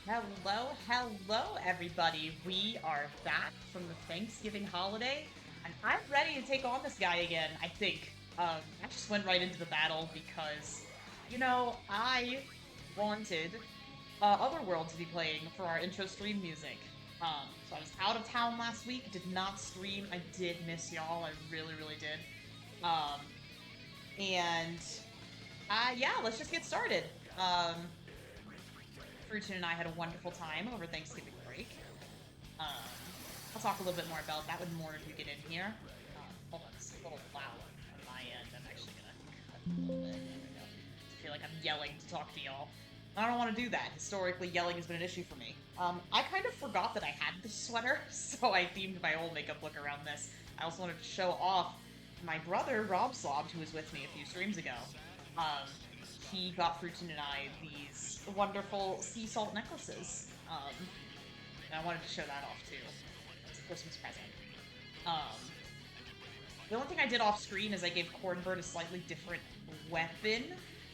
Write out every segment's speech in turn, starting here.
Hello, everybody. We are back from the Thanksgiving holiday, and I'm ready to take on this guy again, I think. I just went right into the battle because, I wanted Otherworld to be playing for our intro stream music. So I was out of town last week, did not stream. I did miss y'all. I really did. Um, and, yeah, let's just get started. Um, Fruitin and I had a wonderful time over Thanksgiving break. Um, I'll talk a little bit more about that when more of you get in here. Hold on, it's a little loud on my end. I'm actually gonna cut a little bit. There we go. I feel like I'm yelling to talk to y'all. I don't want to do that. Historically, yelling has been an issue for me. I kind of forgot that I had this sweater, so I themed my whole makeup look around this. I also wanted to show off my brother, Rob Slobbed, who was with me a few streams ago. Um, he got Fruitin and I these wonderful sea salt necklaces. And I wanted to show that off too. It's a Christmas present. Um, the only thing I did off screen is I gave Cornbird a slightly different weapon.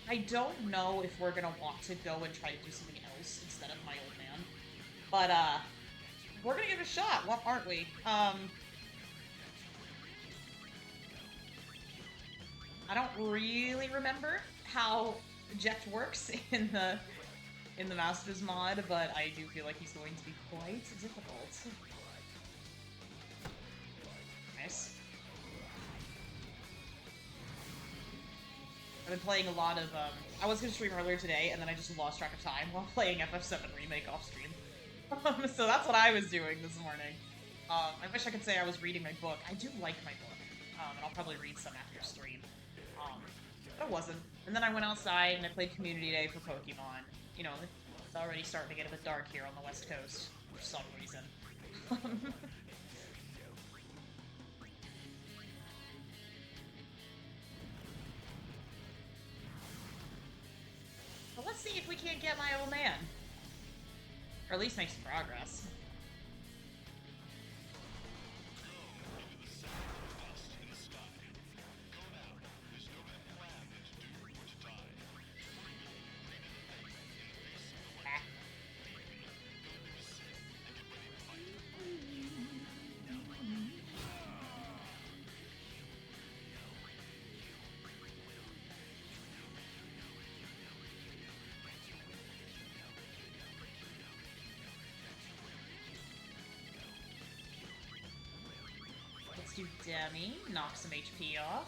I don't know if we're gonna want to go and try to do something else instead of my old man. But, we're gonna give it a shot, aren't we? I don't really remember how Eject works in the Masters mod, but I do feel like he's going to be quite difficult. Nice. I've been playing a lot of, I was gonna stream earlier today, and then I just lost track of time while playing FF7 Remake off stream. So that's what I was doing this morning. I wish I could say I was reading my book. I do like my book, and I'll probably read some after stream. But I wasn't. And then I went outside and I played Community Day for Pokemon. You know, it's already starting to get a bit dark here on the West Coast for some reason. But let's see if we can't get my old man. Or at least make some progress. Let's do Demi, knock some HP off.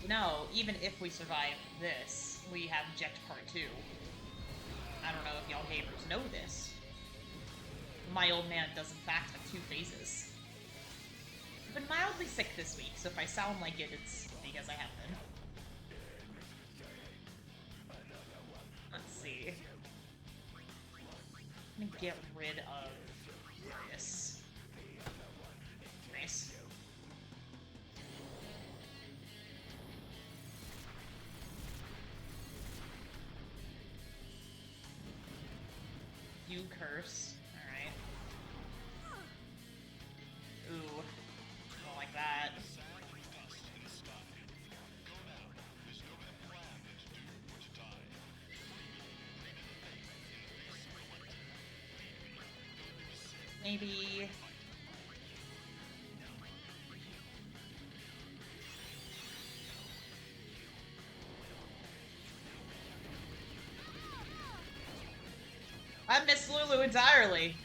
You know, even if we survive this, we have Eject Part 2. I don't know if y'all gamers know this. My old man does in fact have 2 phases. I've been mildly sick this week, so if I sound like it, it's because I have been. Let's see. I'm gonna get rid of this. Nice. You curse. Alright. Ooh. Don't like that. Maybe... I miss Lulu entirely.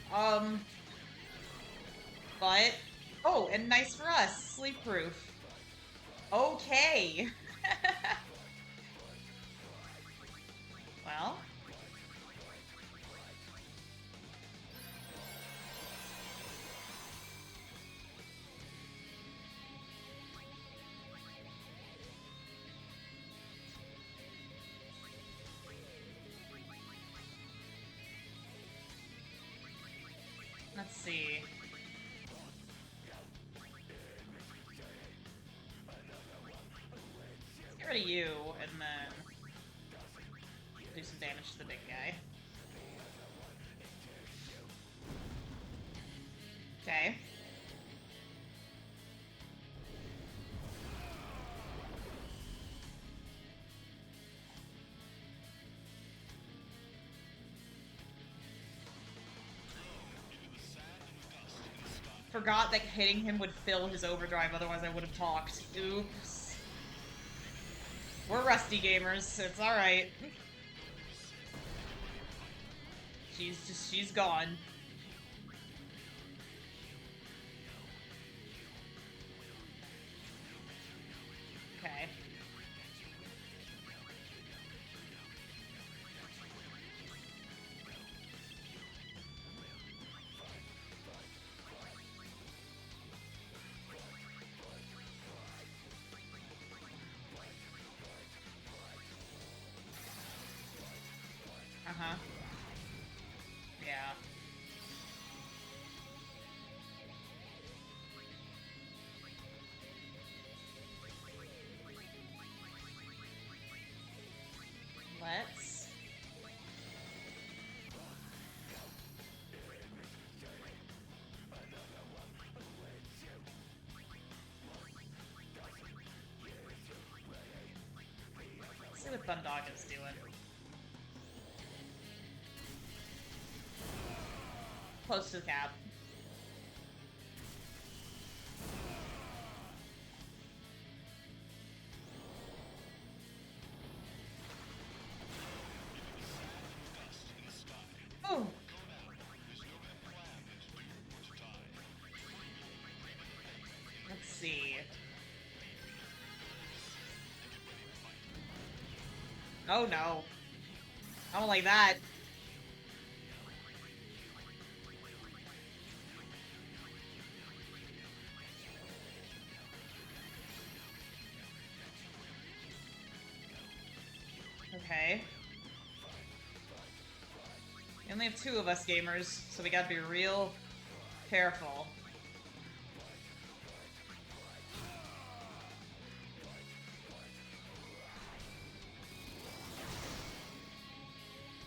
But... Oh, and nice for us. Sleep proof. Okay. Well... Let's see. Let's get rid of you, and then do some damage to the big guy. Okay. forgot that hitting him would fill his overdrive, otherwise I would have talked. Oops. We're rusty gamers, it's alright. She's gone. Okay. Uh-huh. Yeah. Let's... see what Thundoggin's doing. Close to the cap. Oh! Let's see. Oh no. I don't like that. Okay. We only have 2 of us gamers, so we gotta be real careful.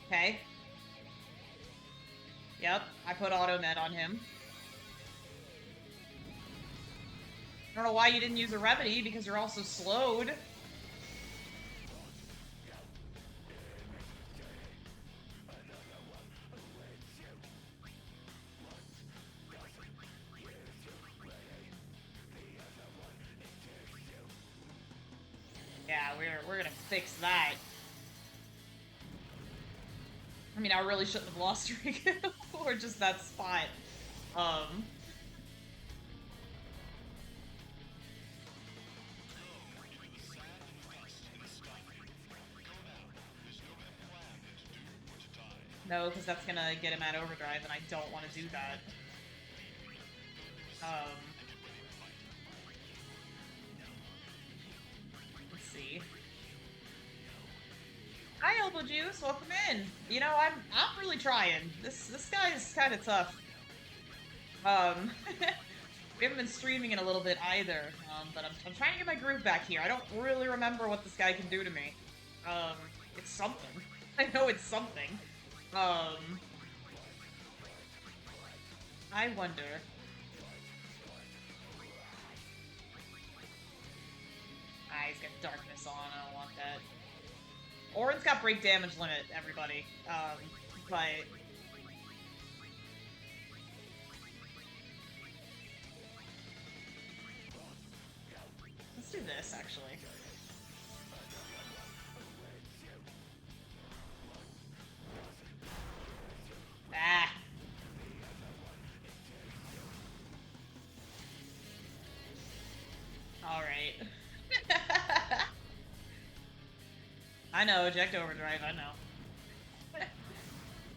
Okay. Yep, I put auto med on him. I don't know why you didn't use a remedy, because you're also slowed. Yeah, we're gonna fix that. I mean, I really shouldn't have lost Rico, or just that spot. No, because that's gonna get him at overdrive, and I don't want to do that. Let's see. Hi, Elbow Juice. Welcome in. You know, I'm really trying. This guy is kind of tough. We haven't been streaming in a little bit either. But I'm trying to get my groove back here. I don't really remember what this guy can do to me. It's something. I know it's something. I wonder. Ah, he's got darkness on. I don't want that. Orin's got break damage limit, everybody. But... let's do this, actually. Ah! Alright. I know, eject overdrive, I know.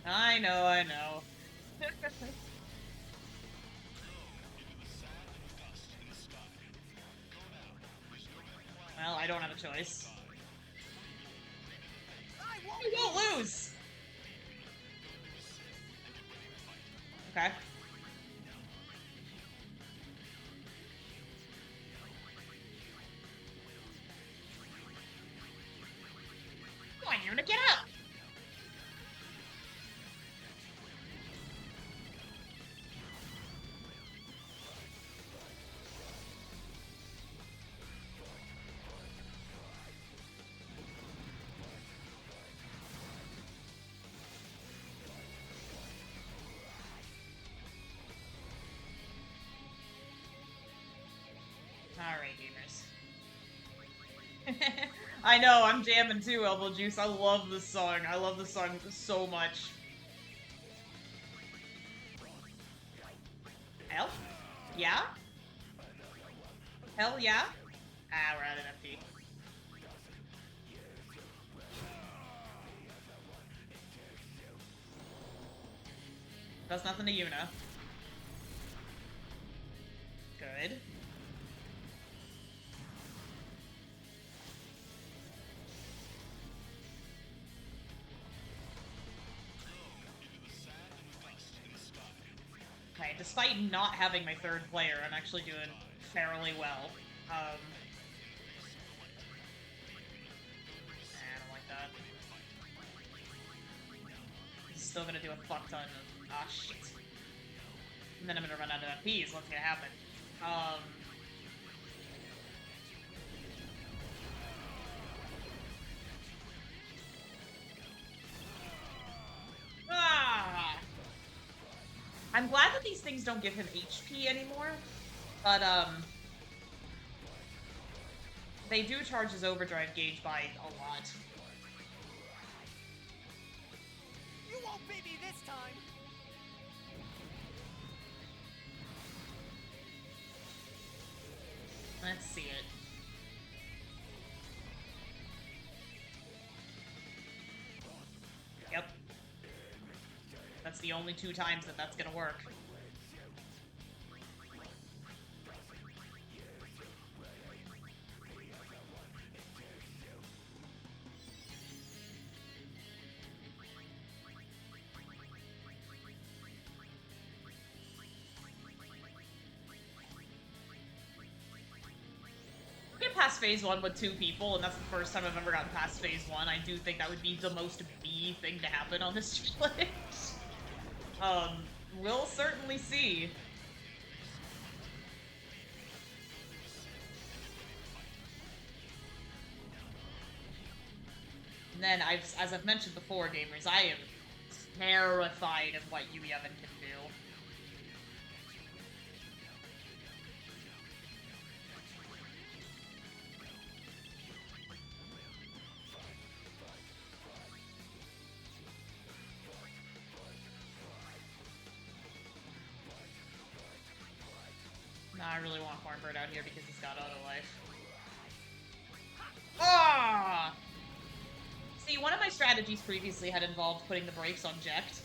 I know. Well, I don't have a choice. We won't lose! Okay. Come on, Yuna, get up! I know, I'm jamming too, Elbow Juice. I love this song. I love this song so much. Hell? Yeah? Hell yeah? Ah, we're at an FP. Does nothing to Yuna. Good. Okay, despite not having my third player, I'm actually doing fairly well. I don't like that. He's still gonna do a fuck ton of... Ah, shit. And then I'm gonna run out of FPs. What's gonna happen? Ah! I'm glad that these things don't give him HP anymore, but, they do charge his overdrive gauge by a lot. You won't beat me this time! Let's see it. Yep. That's the only 2 times that that's gonna work. Get past phase 1 with 2 people, and that's the first time I've ever gotten past phase 1. I do think that would be the most B thing to happen on this split. We'll certainly see. And then, as I've mentioned before, gamers, I am terrified of what Yui Evan can do. I really want Hornbird out here because he's got auto life. Ah! See, one of my strategies previously had involved putting the brakes on Jekt,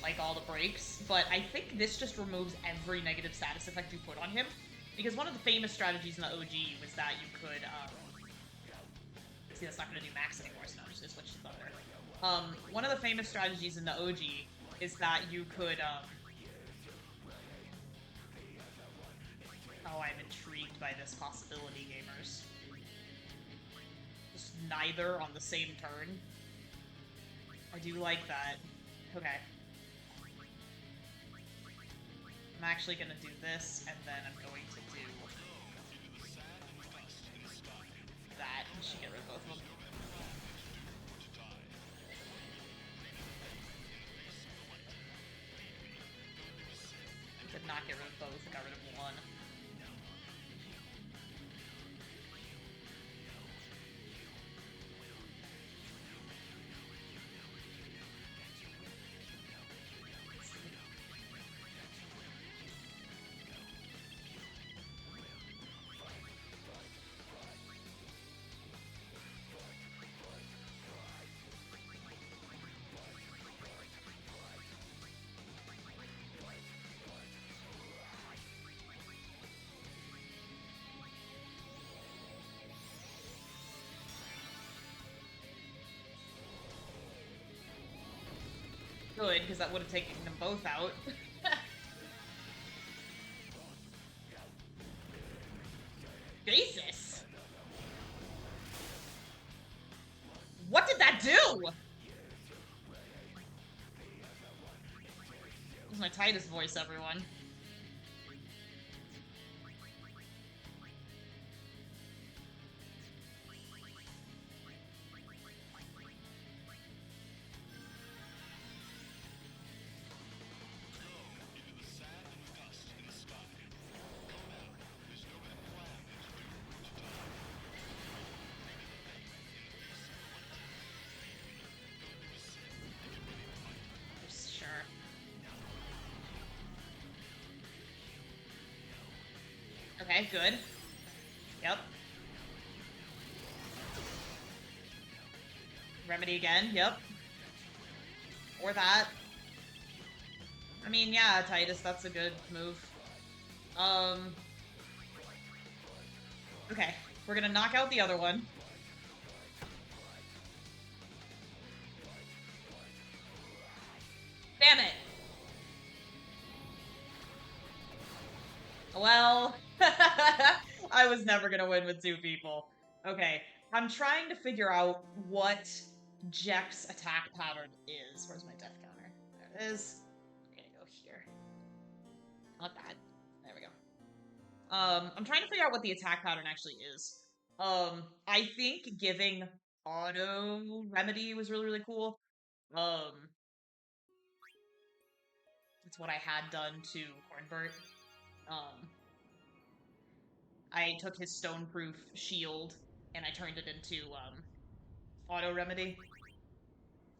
like all the brakes, but I think this just removes every negative status effect you put on him, because one of the famous strategies in the OG was that you could, see, that's not going to do max anymore, so now I'm just going to switch to Thunder. One of the famous strategies in the OG is that you could, Oh, I'm intrigued by this possibility, gamers. Just neither on the same turn. I do like that. Okay. I'm actually gonna do this, and then I'm going to do that. I should get rid of both of them. I did not get rid of both, I got rid of one. Good, because that would have taken them both out. Jesus! What did that do? This is my tightest voice, everyone. Okay, good. Yep. Remedy again, yep. Or that. I mean, yeah, Titus, that's a good move. Okay, we're gonna knock out the other one. Damn it! Well, I was never gonna win with two people. Okay, I'm trying to figure out what Jek's attack pattern is. Where's my death counter? There it is. I'm gonna go here. Not that. There we go. I'm trying to figure out what the attack pattern actually is. I think giving auto remedy was really, really cool. It's what I had done to Cornbert. Um, I took his stoneproof shield and I turned it into auto remedy.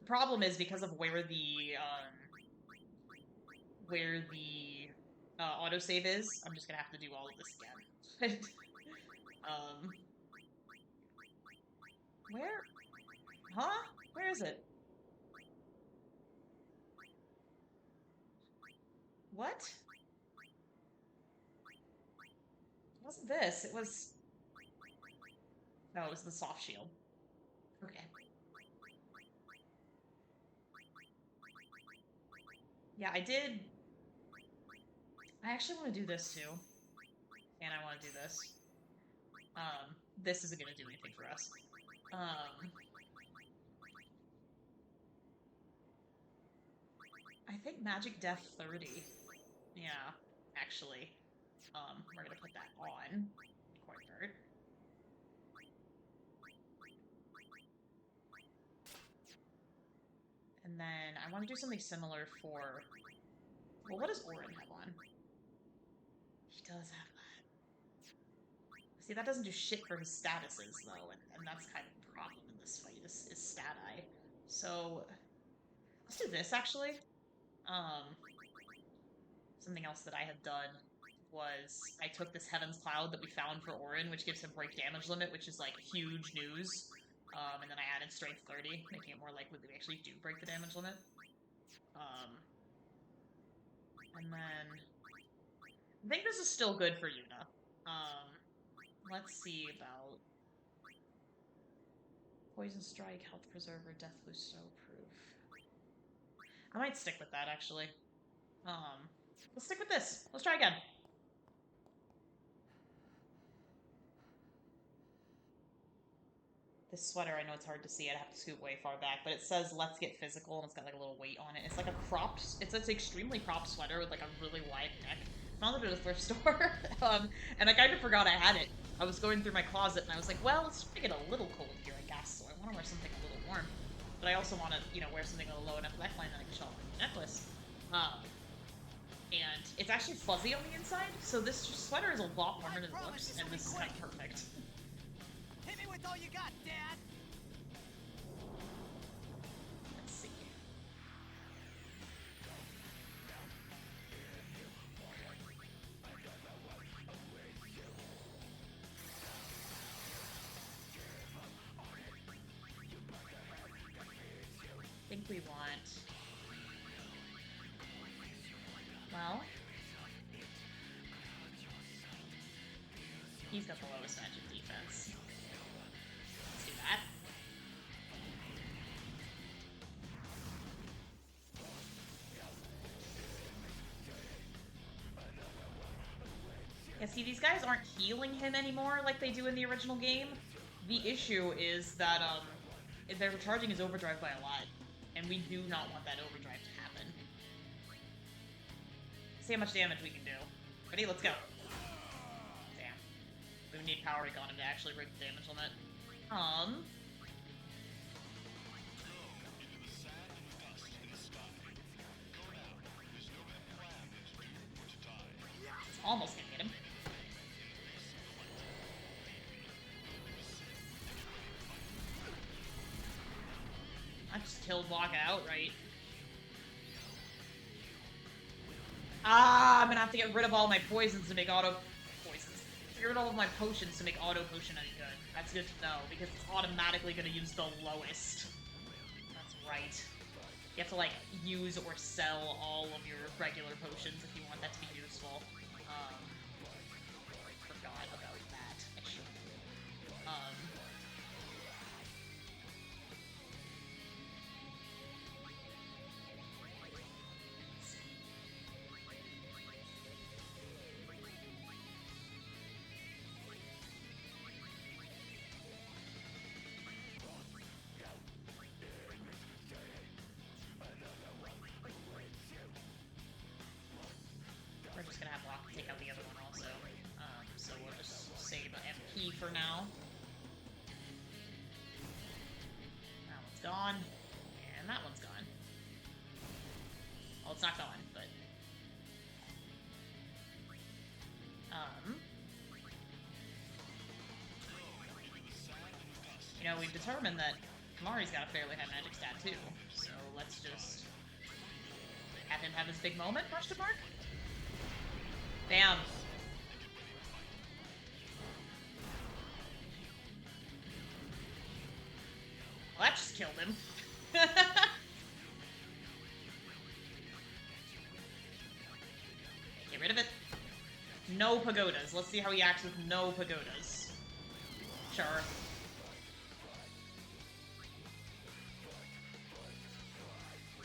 The problem is because of where the autosave is, I'm just gonna have to do all of this again. Where? Huh? Where is it? What? It wasn't this. It was... No, it was the soft shield. Okay. Yeah, I did... I actually want to do this too. And I want to do this. This isn't going to do anything for us. I think Magic Death 30. Yeah, actually. We're going to put that on. Cornbird. And then I want to do something similar for... Well, what does Orin have on? He does have that. See, that doesn't do shit for his statuses, though, and that's kind of the problem in this fight, is stat-eye. So, let's do this, actually. Something else that I had done was I took this Heaven's Cloud that we found for Orin, which gives him break damage limit, which is, like, huge news. And then I added Strength 30, making it more likely that we actually do break the damage limit. And then... I think this is still good for Yuna. Let's see about... Poison Strike, Health Preserver, Deathloop, Snowproof. I might stick with that, actually. Let's stick with this. Let's try again. This sweater, I know it's hard to see. I'd have to scoot way far back, but it says "Let's get physical," and it's got like a little weight on it. It's like a cropped. It's an extremely cropped sweater with like a really wide neck. Found it at a thrift store, and I kind of forgot I had it. I was going through my closet, and I was like, "Well, it's gonna get a little cold here, I guess, so I want to wear something a little warm." But I also want to, wear something with a low enough neckline that I can show off my necklace. And it's actually fuzzy on the inside, so this sweater is a lot warmer than it looks, and this is kind of perfect. Hit me with all you got, Dad! Let's see. I think we want... Well... He's got the lowest magic defense. Let's do that. Yeah, see, these guys aren't healing him anymore like they do in the original game. The issue is that, they're recharging his overdrive by a lot, and we do not want that overdrive to happen. See how much damage we can do. Ready? Let's go. Damn. We would need Power Ring on him to actually break the damage limit. It's almost gonna hit him. I just killed Waka outright. Ah, I'm gonna have to get rid of all my poisons to make auto poisons. cleared all of my potions to make auto potion any good. That's good to know, because it's automatically gonna use the lowest. That's right. You have to, like, use or sell all of your regular potions if you want that to be useful. Forgot about that. I should. We're just gonna have Block take out the other one also. So we'll just save MP for now. That one's gone. And that one's gone. Well, it's not gone, but... You know, we've determined that Kamari's got a fairly high magic stat too, so let's just have him have his big moment, question mark? Bam. Well, that just killed him. Get rid of it. No pagodas. Let's see how he acts with no pagodas. Sure.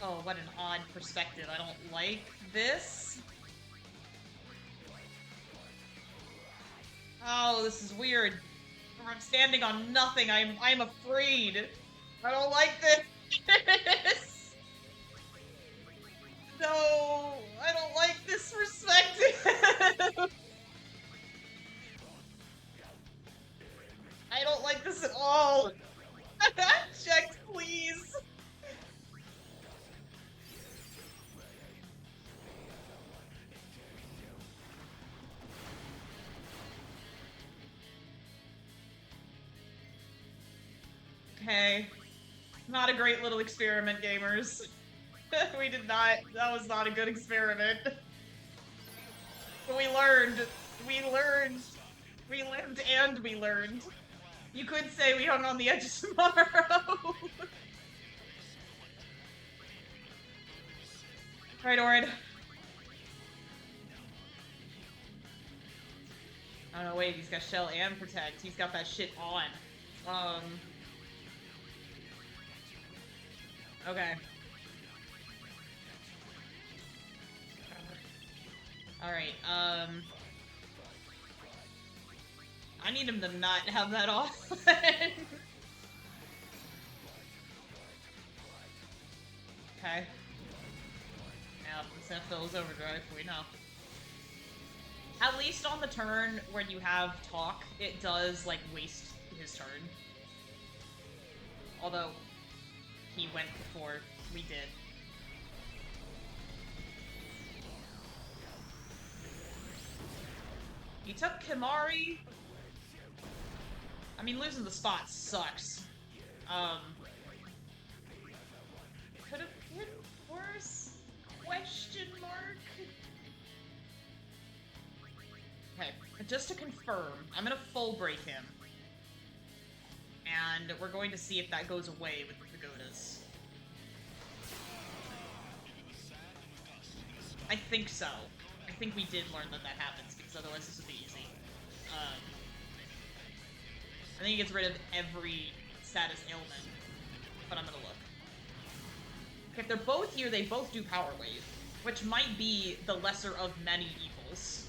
Oh, what an odd perspective. I don't like this. Oh, this is weird. I'm standing on nothing. I'm afraid. I don't like this. No, I don't like this perspective. I don't like this at all. Check, please. Okay. Not a great little experiment, gamers. We did not. That was not a good experiment. But we learned. We learned. We lived and we learned. You could say we hung on the edge of tomorrow. Right, Orin. Oh no, wait, he's got Shell and Protect. He's got that shit on. Okay. Alright, I need him to not have that off. Okay. Yeah, it's gonna fill his overdrive, we know. At least on the turn when you have talk, it does, like, waste his turn. Although, he went before we did. He took Kimari. I mean, losing the spot sucks. Could have been worse? Question mark? Okay, just to confirm, I'm gonna full break him. And we're going to see if that goes away with the pagodas. I think so. I think we did learn that that happens, because otherwise this would be easy. I think he gets rid of every status ailment, but I'm gonna look. Okay, if they're both here, they both do Power Wave, which might be the lesser of many evils.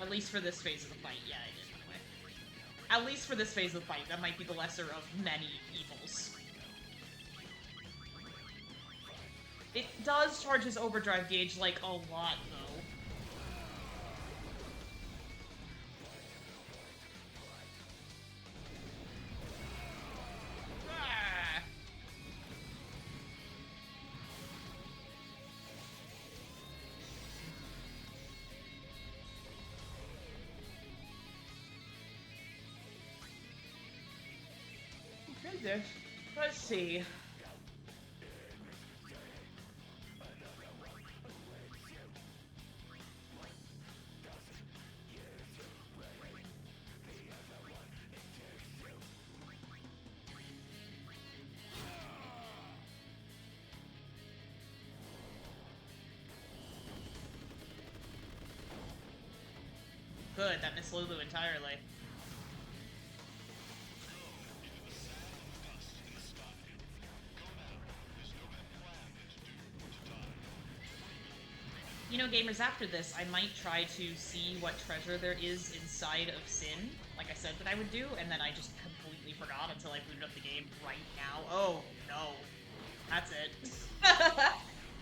At least for this phase of the fight. Yeah, it is, anyway. At least for this phase of the fight, that might be the lesser of many evils. It does charge his overdrive gauge, like, a lot, though. Ah. Goodness. Let's see. good, that missed Lulu entirely. You know, gamers, after this, I might try to see what treasure there is inside of Sin, like I said that I would do, and then I just completely forgot until I booted up the game right now. Oh, no. That's it.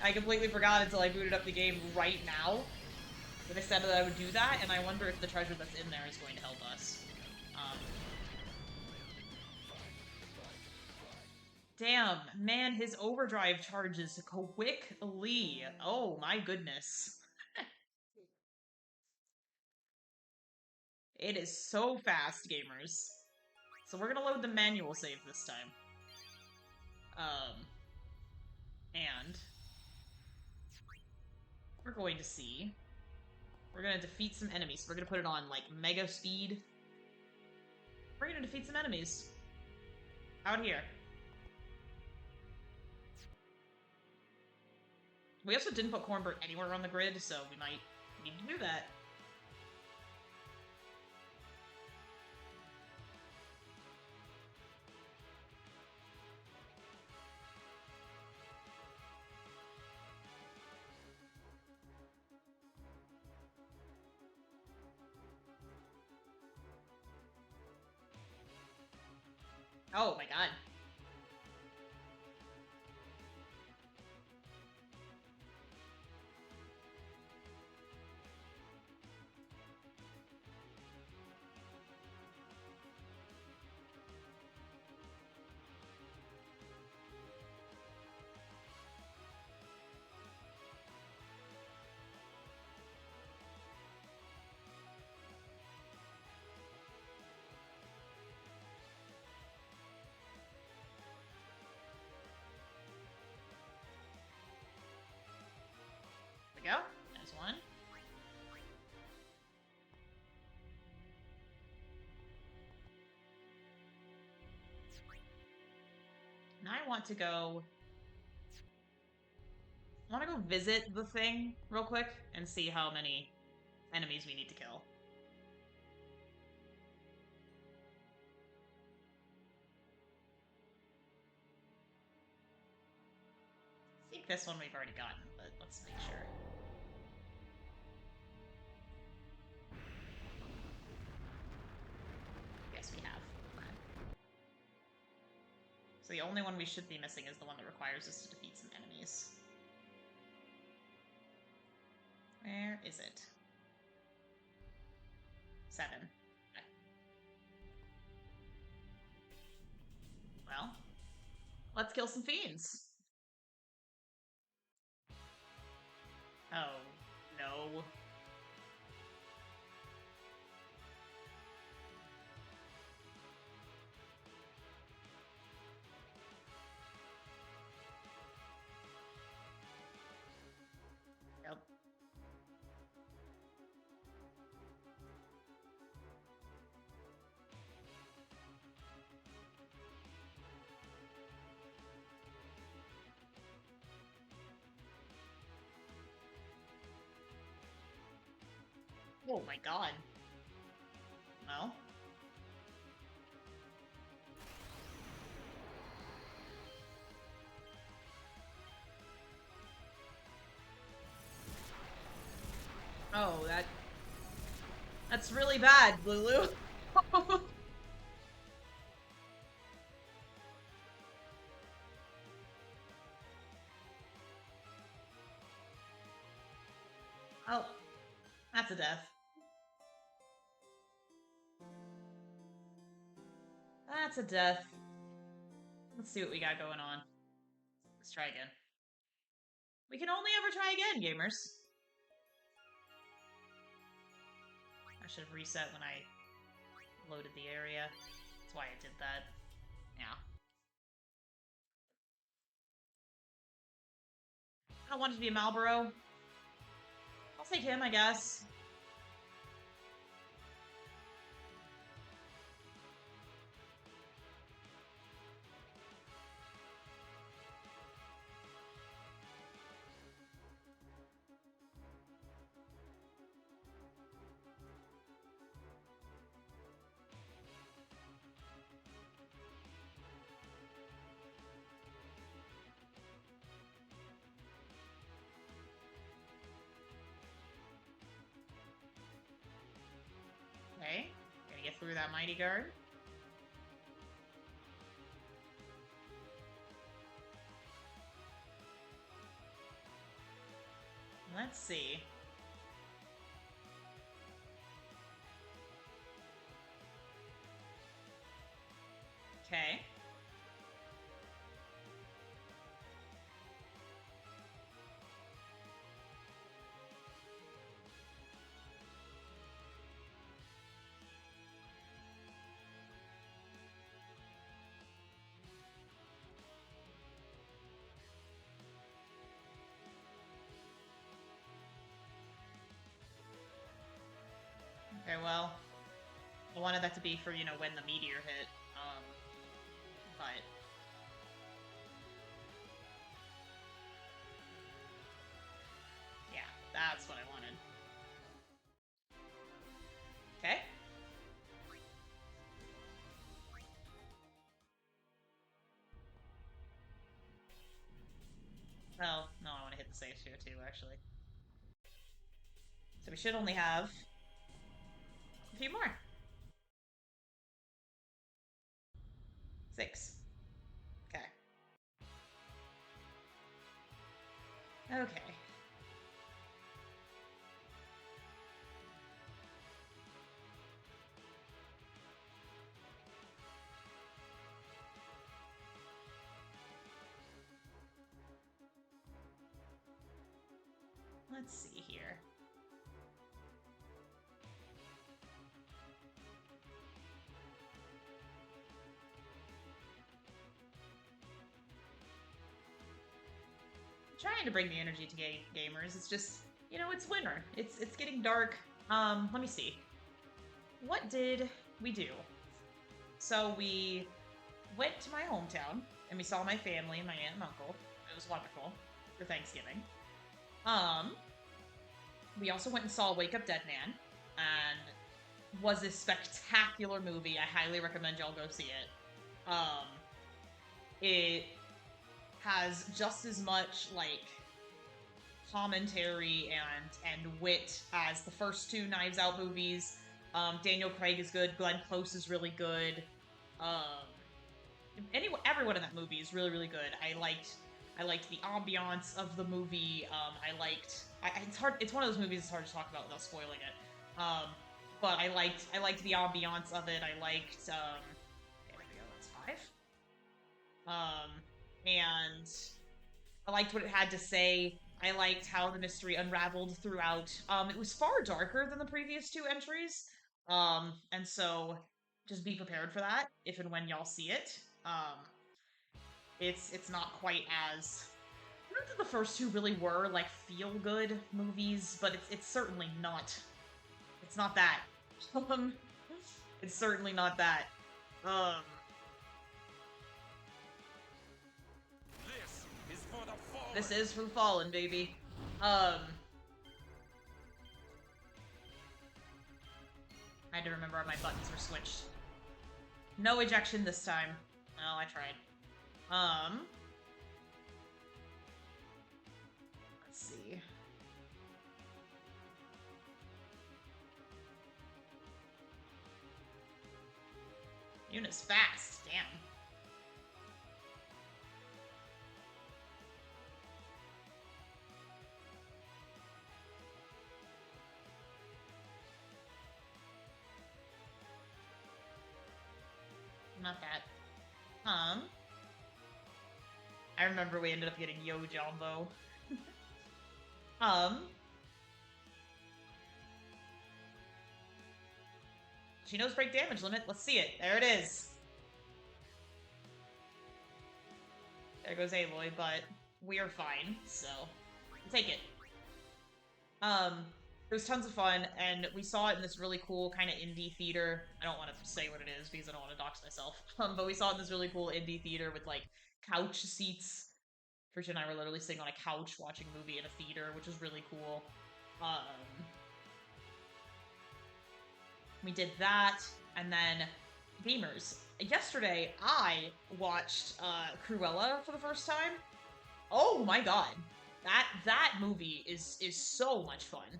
I completely forgot until I booted up the game right now that I said that I would do that, and I wonder if the treasure that's in there is going to help us. Damn, man, his overdrive charges quickly. Oh my goodness. It is so fast, gamers. So we're gonna load the manual save this time. And we're going to see. We're gonna defeat some enemies. We're gonna put it on, like, mega speed. We're gonna defeat some enemies. Out here. We also didn't put Cornbird anywhere on the grid, so we might need to do that. Oh my god. There we go. There's one. Now I want to go... I want to go visit the thing real quick and see how many enemies we need to kill. I think this one we've already gotten, but let's make sure. Yes, we have. Okay. So the only one we should be missing is the one that requires us to defeat some enemies. Where is it? 7. Okay. Well, let's kill some fiends. Oh, no. Yep. Oh my god. Well. Oh, that's really bad, Lulu. Oh, that's a death. That's a death. Let's see what we got going on. Let's try again. We can only ever try again, gamers. I should have reset when I loaded the area. That's why I did that. Yeah. I don't want it to be a Marlboro. I'll take him, I guess. through that Mighty Guard. Let's see. Okay. Okay, well, I wanted that to be for, you know, when the meteor hit, but... yeah, that's what I wanted. Okay. Well, no, I want to hit the safe here too, actually. So we should only have a few more. 6. Okay. Okay. Let's see here. Trying to bring the energy to gamers. It's just, you know, it's winter. It's getting dark. Let me see. What did we do? So we went to my hometown and we saw my family, my aunt and uncle. It was wonderful for Thanksgiving. We also went and saw Wake Up Dead Man, and was a spectacular movie. I highly recommend y'all go see it. It has just as much, like, commentary and wit as the first 2 Knives Out movies. Daniel Craig is good. Glenn Close is really good. Everyone in that movie is really, really good. I liked the ambiance of the movie. It's one of those movies that's hard to talk about without spoiling it. But I liked the ambiance of it. I liked, okay, there we go, that's 5. And I liked what it had to say. I liked how the mystery unraveled throughout. It was far darker than the previous 2 entries. And so just be prepared for that if and when y'all see it. It's not quite as... not that the first 2 really were, like, feel-good movies, but it's certainly not. It's not that. It's certainly not that. This is for the fallen, baby. I had to remember how my buttons were switched. No ejection this time. Oh, I tried. Let's see. Yuna's fast, damn. Not that. I remember we ended up getting Yo Jumbo. She knows break damage limit. Let's see it. There it is. There goes Aloy, but we are fine, so we'll take it. It was tons of fun, and we saw it in this really cool kind of indie theater. I don't want to say what it is because I don't want to dox myself. But we saw it in this really cool indie theater with, like, couch seats. Trisha and I were literally sitting on a couch watching a movie in a theater, which was really cool. We did that, and then gamers. Yesterday, I watched Cruella for the first time. Oh my god. That movie is so much fun.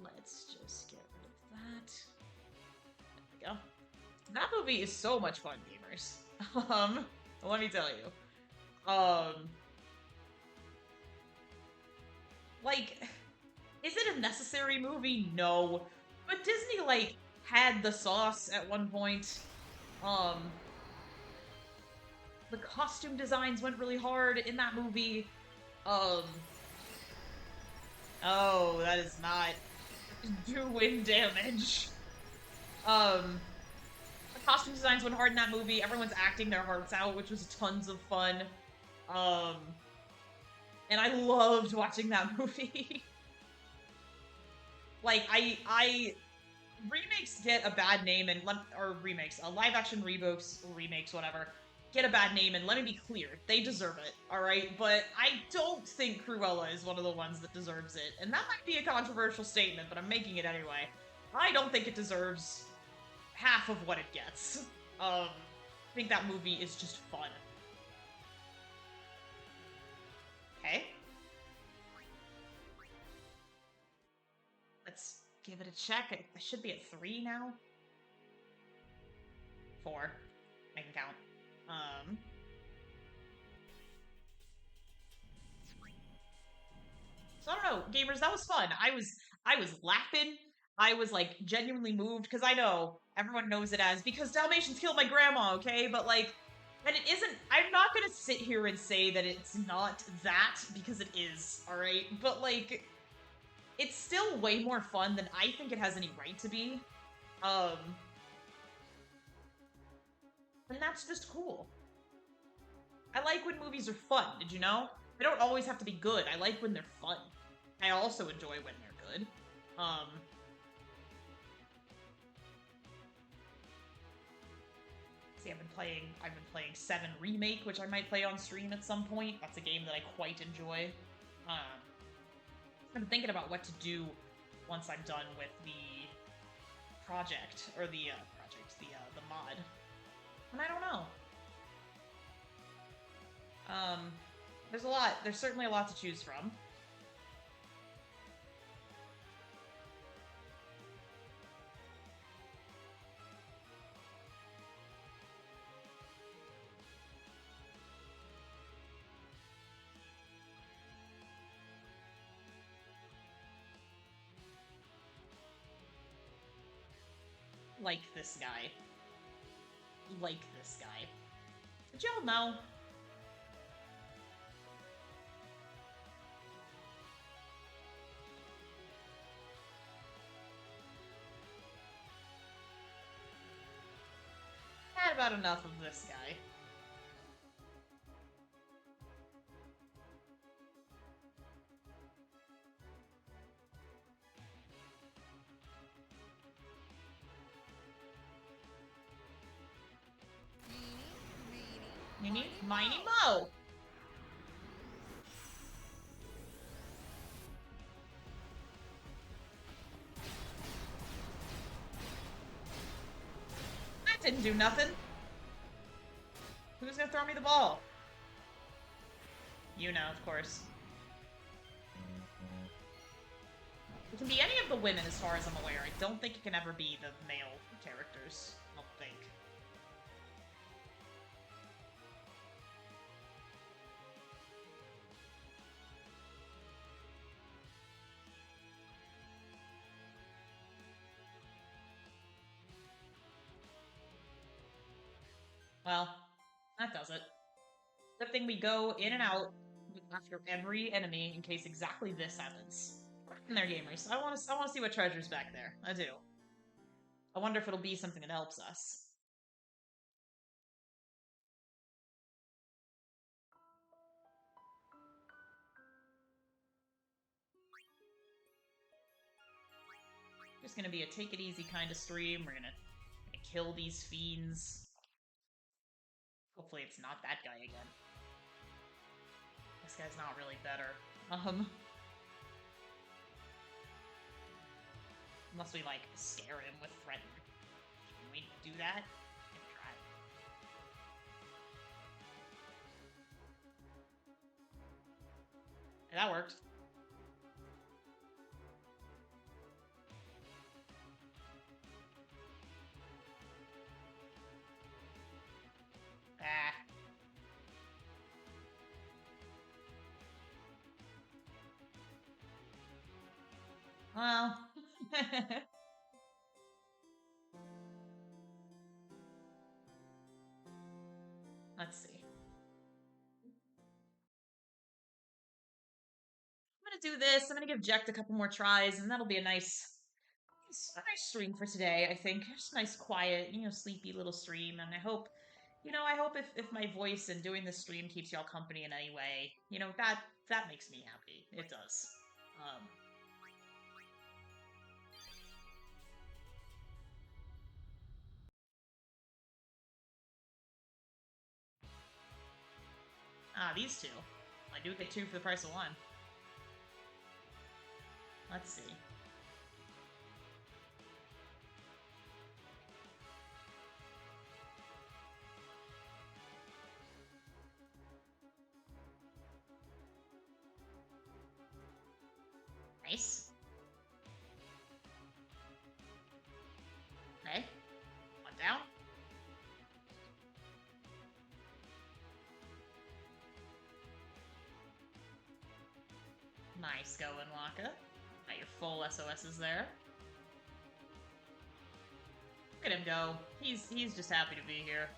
Let's just get rid of that. That movie is so much fun, gamers. Let me tell you. Like, is it a necessary movie? No. But Disney, like, had the sauce at one point. The costume designs went really hard in that movie. Oh, that is not doing damage. The costume designs went hard in that movie. Everyone's acting their hearts out, which was tons of fun. And I loved watching that movie. Like, remakes get a bad name, and or remakes, live action remakes, whatever, get a bad name, and let me be clear, they deserve it, alright? But I don't think Cruella is one of the ones that deserves it, and that might be a controversial statement, but I'm making it anyway. I don't think it deserves half of what it gets. I think that movie is just fun. Okay. Let's give it a check. I should be at 3 now. 4. I can count. So I don't know, gamers, that was fun. I was laughing. I was like genuinely moved because I know everyone knows it as because Dalmatians killed my grandma, okay? But like, and it isn't. I'm not gonna sit here and say that it's not that because it is, all right? But like, it's still way more fun than I think it has any right to be. And that's just cool. I like when movies are fun, did you know? They don't always have to be good. I like when they're fun. I also enjoy when they're good. See, I've been playing 7 Remake, which I might play on stream at some point. That's a game that I quite enjoy. I'm thinking about what to do once I'm done with the project, or the mod. And I don't know. There's certainly a lot to choose from. Like this guy. Like this guy. Did y'all know? Had about enough of this guy. Meeny, miny, mo! That didn't do nothing. Who's gonna throw me the ball? You know, of course. It can be any of the women as far as I'm aware. I don't think it can ever be the male characters. I don't think. Well, that does it. Good thing we go in and out after every enemy in case exactly this happens. In there, gamers. I want to see what treasure's back there. I do. I wonder if it'll be something that helps us. Just gonna be a take it easy kind of stream. We're gonna kill these fiends. Hopefully it's not that guy again. This guy's not really better. Unless we, like, scare him with threaten. Can we do that? Can try. That worked. Well. Let's see. I'm gonna do this. I'm gonna give Jekt a couple more tries, and that'll be a nice stream for today, I think. Just a nice, quiet, sleepy little stream. And I hope, if my voice and doing this stream keeps y'all company in any way, that makes me happy. It does. These two. I do get 2 for the price of 1. Let's see. Nice. Okay. 1 down. Nice going, Waka. Got your full SOSs there. Look at him go. He's just happy to be here.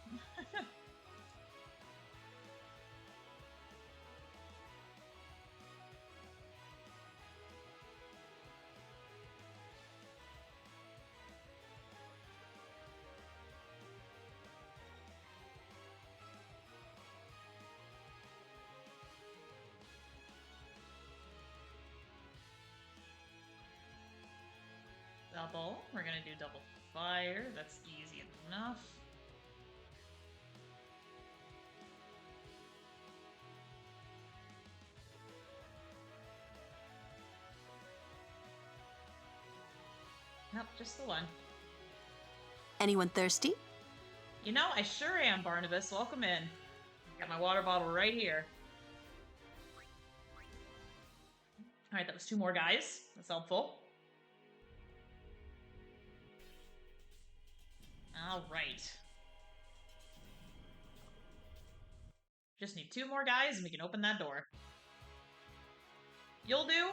Double. We're gonna do double fire. That's easy enough. Nope, just the 1. Anyone thirsty? I sure am, Barnabas. Welcome in. Got my water bottle right here. Alright, that was 2 more guys. That's helpful. Alright. Just need 2 more guys and we can open that door. You'll do?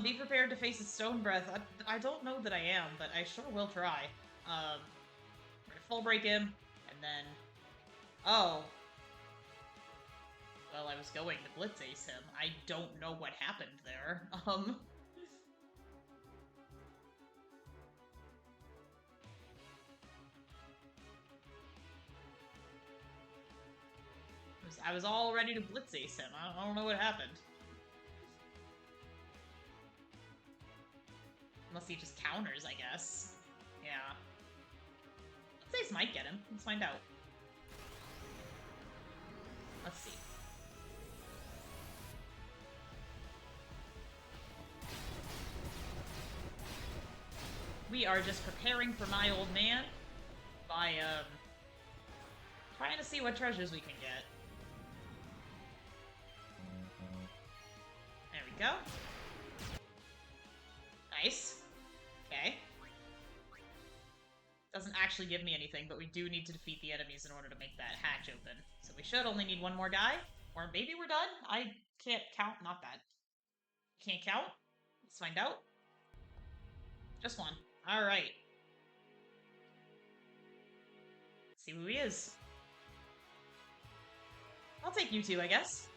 Be prepared to face a stone breath. I don't know that I am, but I sure will try. We're gonna full break him, and then... Oh. Well, I was going to blitz ace him. I don't know what happened there. I was all ready to blitz ace him. I don't know what happened. Unless he just counters, I guess. Yeah. Blitz ace might get him. Let's find out. Let's see. We are just preparing for my old man by, trying to see what treasures we can get. There we go. Nice. Okay. Doesn't actually give me anything, but we do need to defeat the enemies in order to make that hatch open. So we should only need 1 more guy. Or maybe we're done? I can't count. Not that. Can't count? Let's find out. Just 1. Alright. Let's see who he is. I'll take you 2, I guess.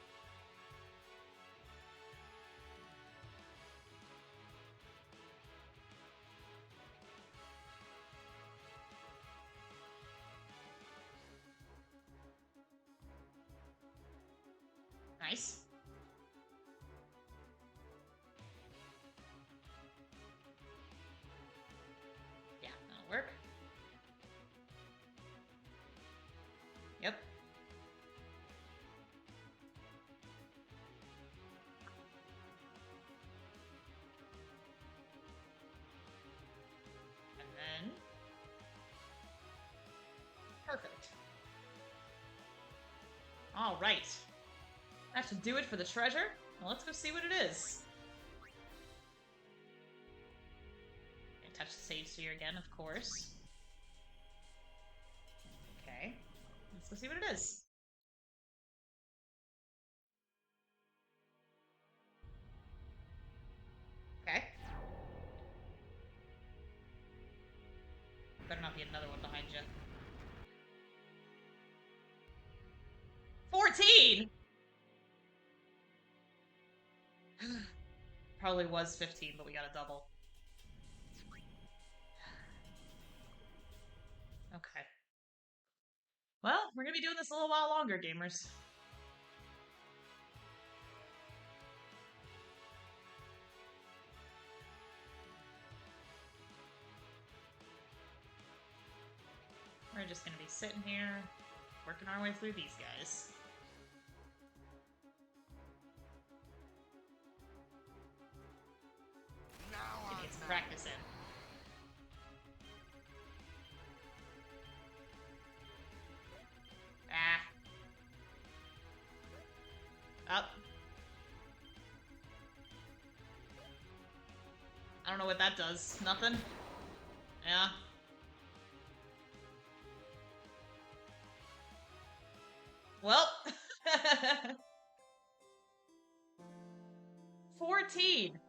Nice. Yeah, that'll work. Yep. And then... Perfect. All right. That should do it for the treasure. Well, let's go see what it is. I touch the save sphere again, of course. Okay. Let's go see what it is. Okay. get another one behind you. 14! Probably was 15, but we got a double. Okay. Well, we're gonna be doing this a little while longer, gamers. We're just gonna be sitting here, working our way through these guys. Gonna get some practice in. Up. I don't know what that does. Nothing? Yeah. Well. 14!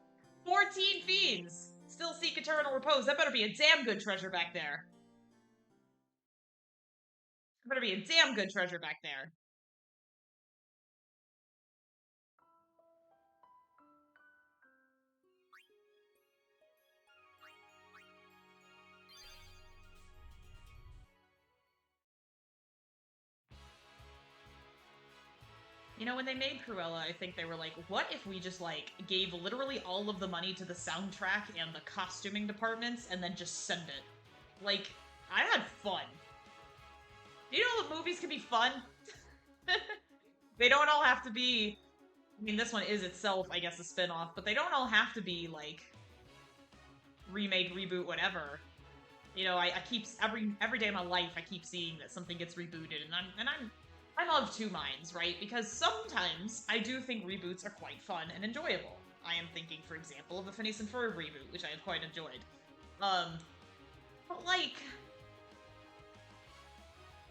14 fiends! Still seek eternal repose. That better be a damn good treasure back there. That better be a damn good treasure back there. You know, when they made Cruella, I think they were like, what if we just, like, gave literally all of the money to the soundtrack and the costuming departments and then just send it? Like, I had fun. Do you know that movies can be fun? They don't all have to be... I mean, this one is itself, I guess, a spin-off, but they don't all have to be, like, remake, reboot, whatever. You know, I keep... Every day of my life, I keep seeing that something gets rebooted, and I'm of two minds, right? Because sometimes I do think reboots are quite fun and enjoyable. I am thinking, for example, of the Phineas and Ferb reboot, which I have quite enjoyed. But like...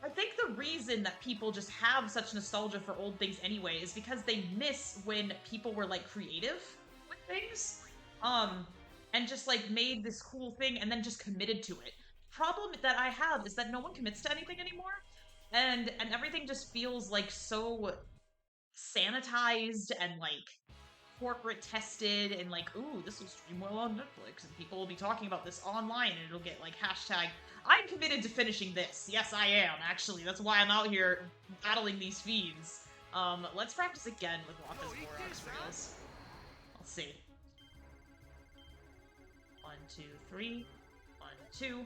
I think the reason that people just have such nostalgia for old things anyway is because they miss when people were, like, creative with things. And just, like, made this cool thing and then just committed to it. Problem that I have is that no one commits to anything anymore. And everything just feels, like, so sanitized and, like, corporate tested and, like, ooh, this will stream well on Netflix and people will be talking about this online and it'll get, like, hashtag, I'm committed to finishing this. Yes, I am, actually. That's why I'm out here battling these fiends. Let's practice again with Waka's Borax for this. Let's see. 1, 2, 3. 1, 2.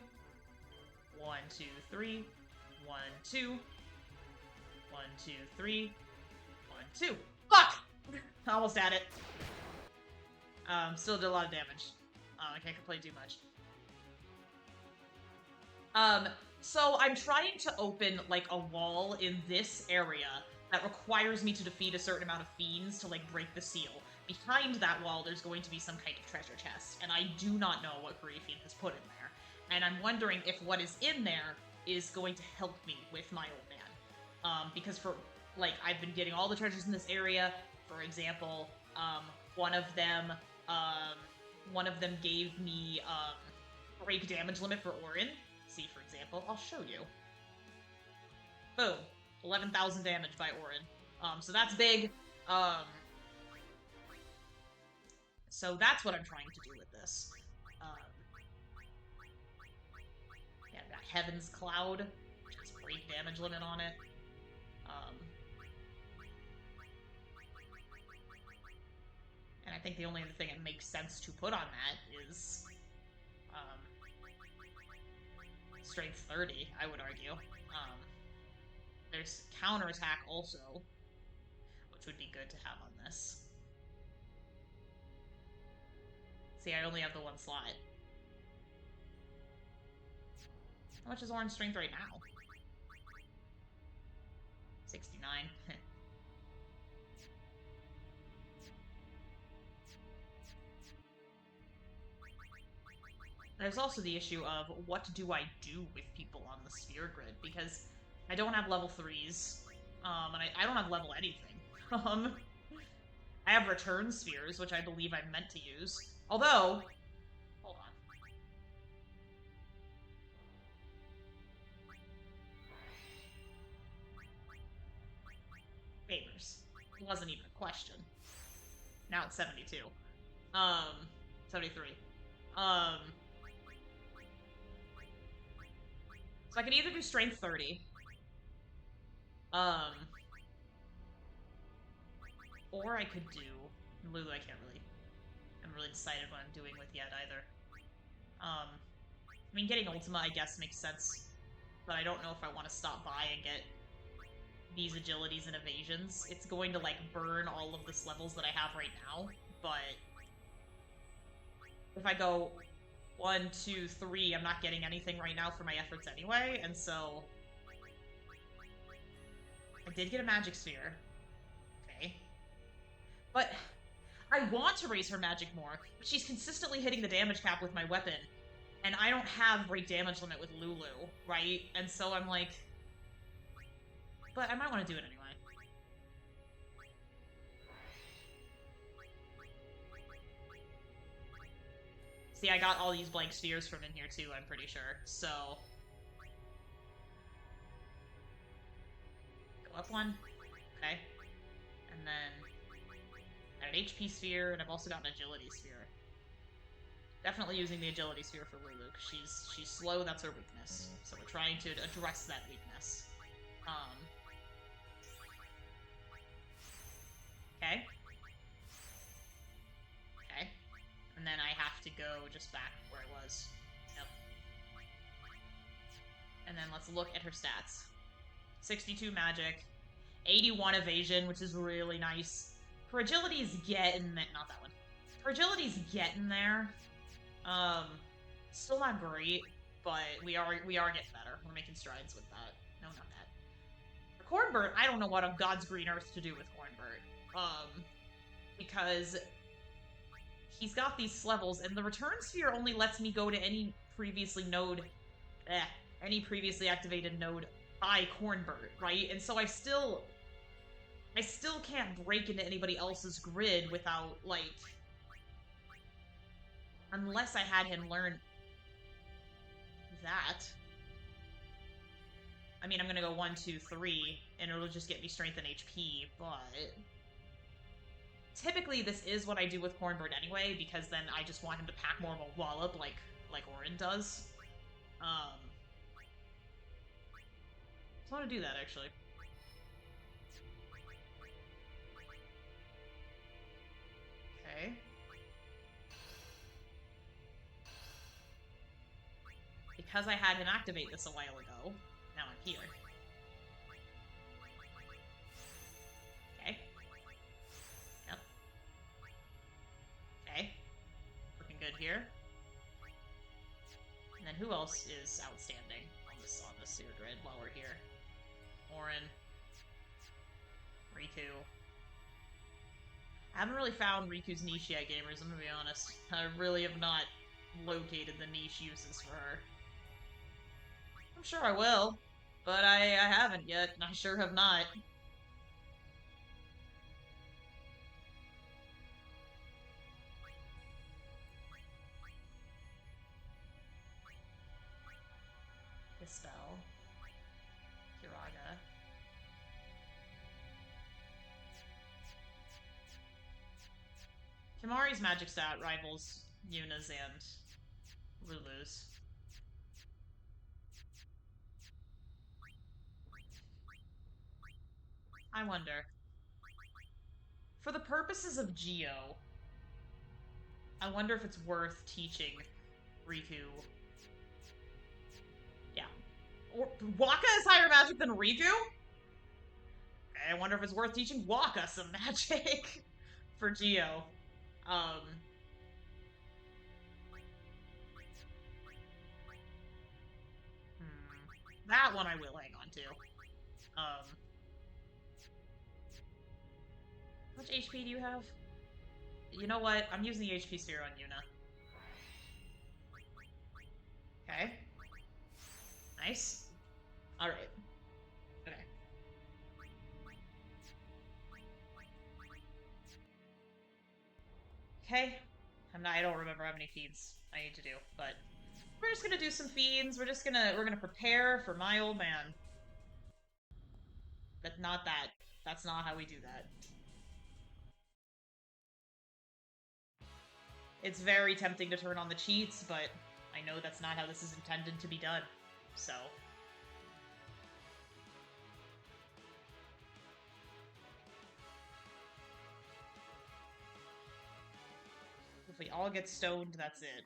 1, 2, 3. 1, 2. 1, 2, 3. 1, 2. Fuck! Almost had it. Still did a lot of damage. I can't complain too much. So I'm trying to open, like, a wall in this area that requires me to defeat a certain amount of fiends to, like, break the seal. Behind that wall, there's going to be some kind of treasure chest, and I do not know what Griefian has put in there. And I'm wondering if what is in there is going to help me with my old man. Because for, like, I've been getting all the treasures in this area. For example, one of them gave me, break damage limit for Orin. See, for example, I'll show you. Boom. 11,000 damage by Orin. So that's big. So that's what I'm trying to do with this. Yeah, I've got Heaven's Cloud, which has break damage limit on it. And I think the only other thing that makes sense to put on that is Strength 30, I would argue. There's counterattack also, which would be good to have on this. See, I only have the one slot. How much is Orange Strength right now? 69. There's also the issue of what do I do with people on the sphere grid, because I don't have level 3s, and I don't have level anything. I have return spheres, which I believe I'm meant to use. Although, hold on. Gamers. It wasn't even a question. Now it's 72. 73. So I could either do Strength 30. Or I could do... Lulu, I haven't really decided what I'm doing with yet, either. I mean, getting Ultima, I guess, makes sense. But I don't know if I want to stop by and get these agilities and evasions. It's going to, like, burn all of the levels that I have right now, but... If I go 1, 2, 3, I'm not getting anything right now for my efforts anyway, and so... I did get a magic sphere. Okay. But I want to raise her magic more, but she's consistently hitting the damage cap with my weapon, and I don't have great damage limit with Lulu, right? And so I'm like... But I might want to do it anyway. See, I got all these blank spheres from in here too, I'm pretty sure, so... Go up one. Okay. And then... an HP sphere, and I've also got an agility sphere. Definitely using the agility sphere for Lulu, because she's slow, that's her weakness. So we're trying to address that weakness. Okay. Okay. And then I have to go just back where I was. Yep. And then let's look at her stats. 62 magic, 81 evasion, which is really nice. Her agility's getting there. Not that one. Her agility's getting there. Still not great, but we are getting better. We're making strides with that. No, not that. For Cornbird, I don't know what on God's green earth to do with Cornbird. Because he's got these levels, and the return sphere only lets me go to any previously activated node by Cornbird, right? And so I still can't break into anybody else's grid without, like... Unless I had him learn... that. I mean, I'm gonna go 1, 2, 3, and it'll just get me strength and HP, but... Typically, this is what I do with Cornbird anyway, because then I just want him to pack more of a wallop, like Orin does. So I want to do that, actually. Okay. Because I had him activate this a while ago, now I'm here. Okay. Yep. Okay. Looking good here. And then who else is outstanding on this sewer grid while we're here? Orin. Riku. I haven't really found Riku's niche yet, gamers, I'm gonna be honest. I really have not located the niche uses for her. I'm sure I will, but I haven't yet, and I sure have not. Dispel. Kiraga. Kimari's magic stat rivals Yuna's and Lulu's. I wonder. For the purposes of Geo, I wonder if it's worth teaching Riku. Yeah. Or Waka is higher magic than Riku? Okay, I wonder if it's worth teaching Waka some magic for Geo. That one I will hang on to. How much HP do you have? You know what? I'm using the HP sphere on Yuna. Okay. Nice. Alright. Okay. Okay. I don't remember how many feeds I need to do, but we're just gonna do some feeds. We're gonna prepare for my old man. But not that. That's not how we do that. It's very tempting to turn on the cheats, but I know that's not how this is intended to be done. So. If we all get stoned, that's it.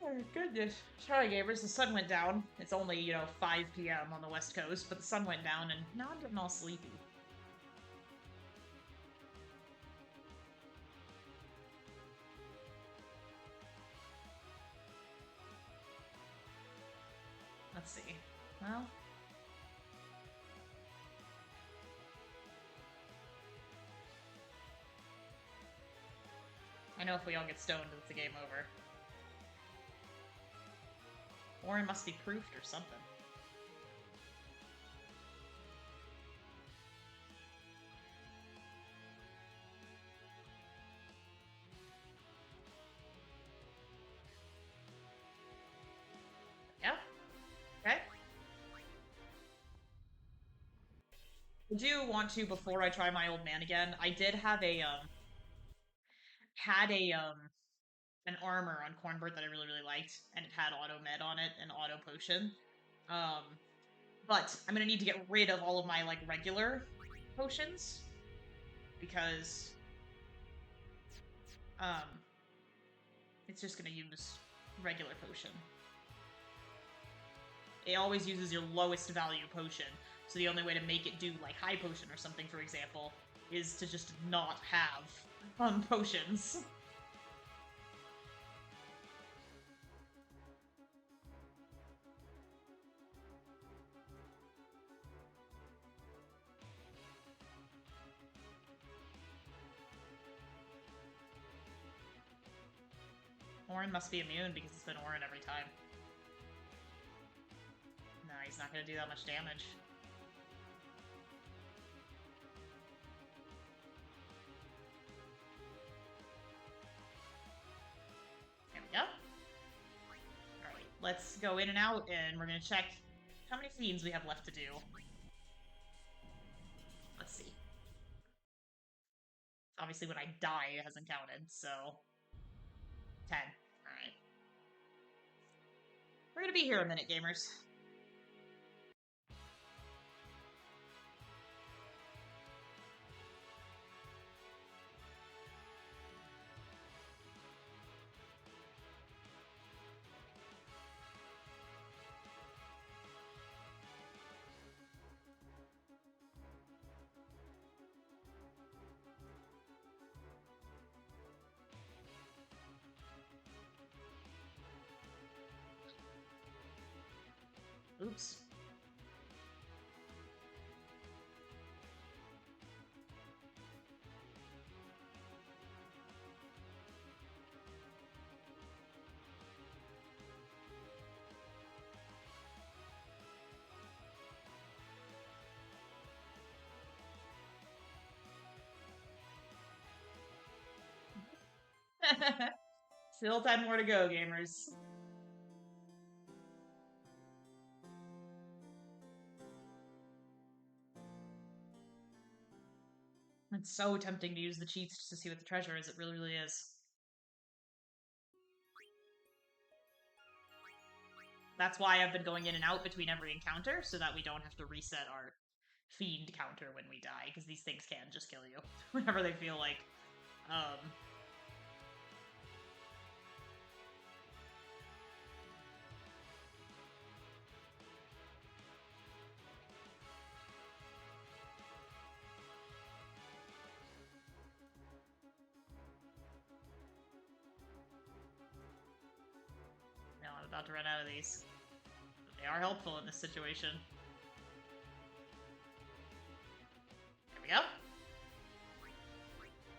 Oh, goodness. Sorry, gamers, the sun went down. It's only, 5 p.m. on the West Coast, but the sun went down, and now I'm getting all sleepy. Let's see. Well... I know if we all get stoned, it's the game over. Or it must be proofed or something. Yeah. Okay. I do want to, before I try my old man again, I did have an armor on Cornbird that I really, really liked, and it had auto med on it and auto potion. But I'm gonna need to get rid of all of my, like, regular potions, because, it's just gonna use regular potion. It always uses your lowest value potion, so the only way to make it do, like, high potion or something, for example, is to just not have, potions. Orin must be immune because it's been Orin every time. No, he's not gonna do that much damage. There we go. Alright, let's go in and out, and we're gonna check how many fiends we have left to do. Let's see. Obviously, when I die, it hasn't counted, so... 10. Alright. We're gonna be here a minute, gamers. Oops. Still 10 more to go, gamers. It's so tempting to use the cheats just to see what the treasure is. It really, really is. That's why I've been going in and out between every encounter, so that we don't have to reset our fiend counter when we die, because these things can just kill you whenever they feel like. No, I'm about to run out of these. But they are helpful in this situation. There we go.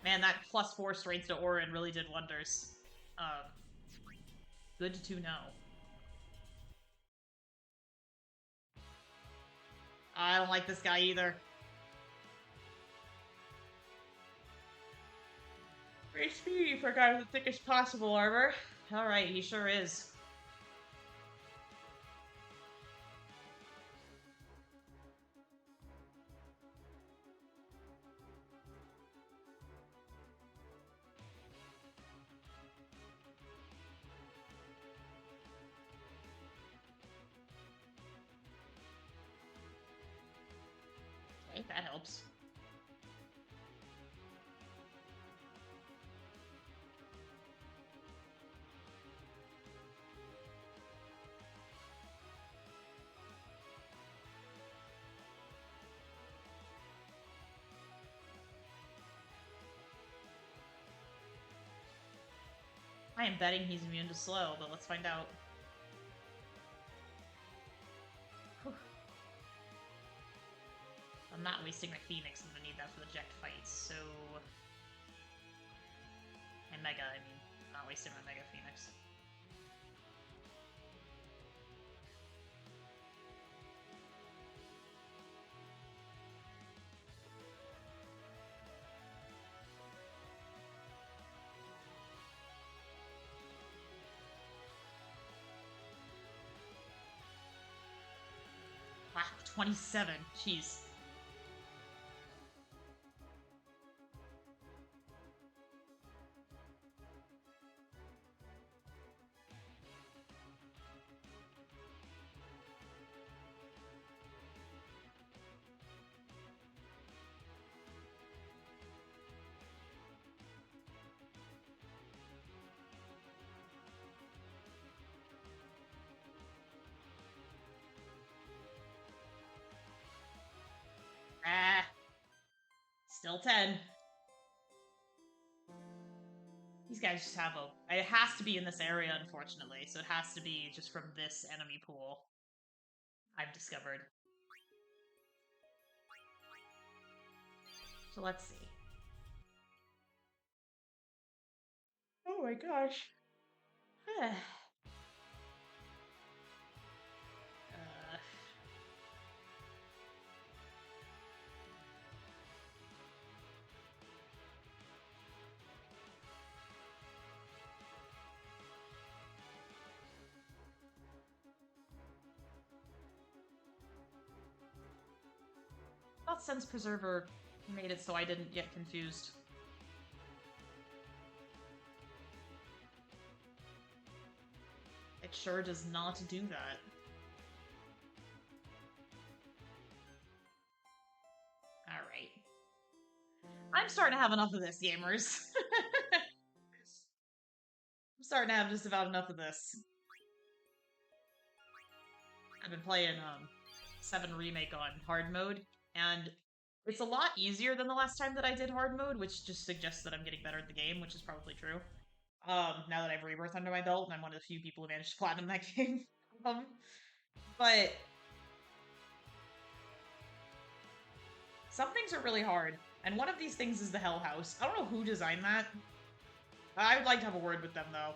Man, that +4 strength to Orin really did wonders. Good to know. I don't like this guy either. Very speedy for a guy with the thickest possible armor. Alright, he sure is. Okay, that helps. I am betting he's immune to slow, but let's find out. Whew. I'm not wasting my Phoenix, I'm gonna need that for the Ject fight, so... And Mega, I mean. I'm not wasting my Mega Phoenix. Wow, 27. Jeez. Ah. Still 10. These guys just have a... It has to be in this area, unfortunately, so it has to be just from this enemy pool. I've discovered. So let's see. Oh my gosh. Thought Sense Preserver made it so I didn't get confused. It sure does not do that. Alright. I'm starting to have enough of this, gamers. I'm starting to have just about enough of this. I've been playing 7 Remake on hard mode, and it's a lot easier than the last time that I did hard mode, which just suggests that I'm getting better at the game, which is probably true. Now that I have Rebirth under my belt, and I'm one of the few people who managed to platinum that game. But some things are really hard, and one of these things is the Hell House. I don't know who designed that. I would like to have a word with them, though.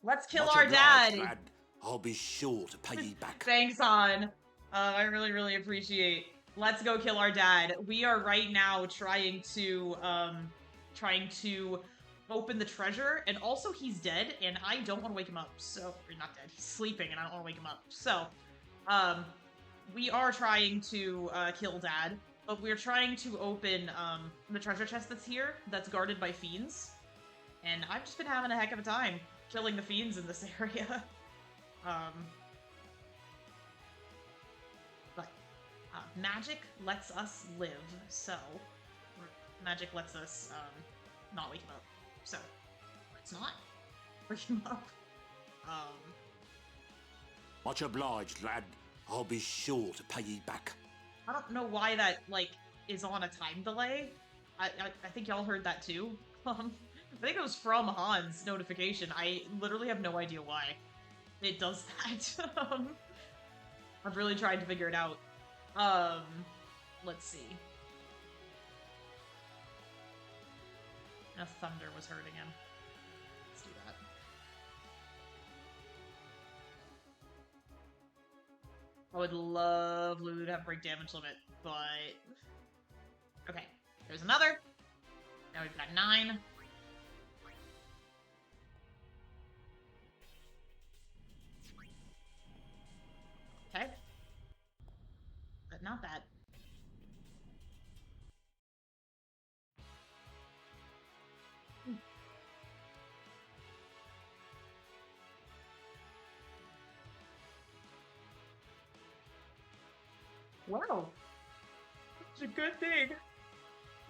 Let's kill our dad! Lad. I'll be sure to pay you back. Thanks, Han. I really, really appreciate. Let's go kill our dad. We are right now trying to open the treasure, and also he's dead, and I don't want to wake him up. So, or not dead. He's sleeping, and I don't want to wake him up. So, we are trying to kill dad, but we're trying to open the treasure chest that's here, that's guarded by fiends, and I've just been having a heck of a time killing the fiends in this area. But magic lets us live, so magic lets us not wake him up. So let's not wake him up. Much obliged, lad. I'll be sure to pay you back. I don't know why that is on a time delay. I think y'all heard that too. I think it was from Han's notification. I literally have no idea why it does that. I've really tried to figure it out. Let's see. Thunder was hurting him. Let's do that. I would love Lulu to have break damage limit, but... Okay, there's another. Now we've got 9. Okay. But not bad. Wow. It's a good thing.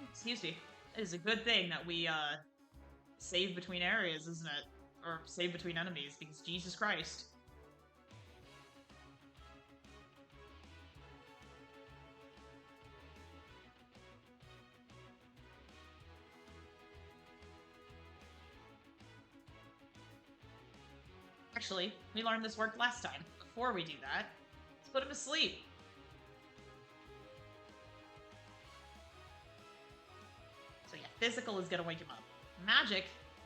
Excuse me. It is a good thing that we, save between areas, isn't it? Or save between enemies, because Jesus Christ. Actually, we learned this worked last time. Before we do that, let's put him to sleep. So yeah, physical is gonna wake him up. Magic,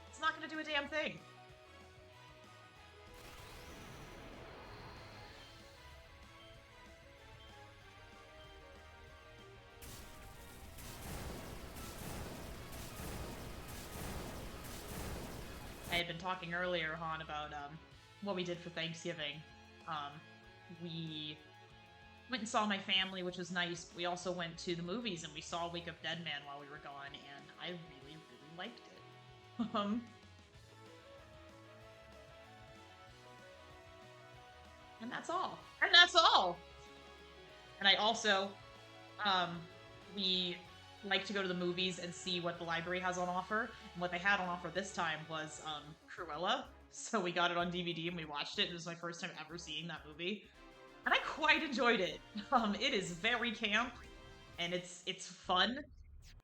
it's not gonna do a damn thing. I had been talking earlier, Han, about what we did for Thanksgiving. We went and saw my family, which was nice. We also went to the movies and we saw Week of Dead Man while we were gone, and I really, really liked it. And that's all. And that's all! And I also, we like to go to the movies and see what the library has on offer. And what they had on offer this time was, Cruella. So we got it on DVD and we watched it. It was my first time ever seeing that movie. And I quite enjoyed it. It is very camp, and it's fun.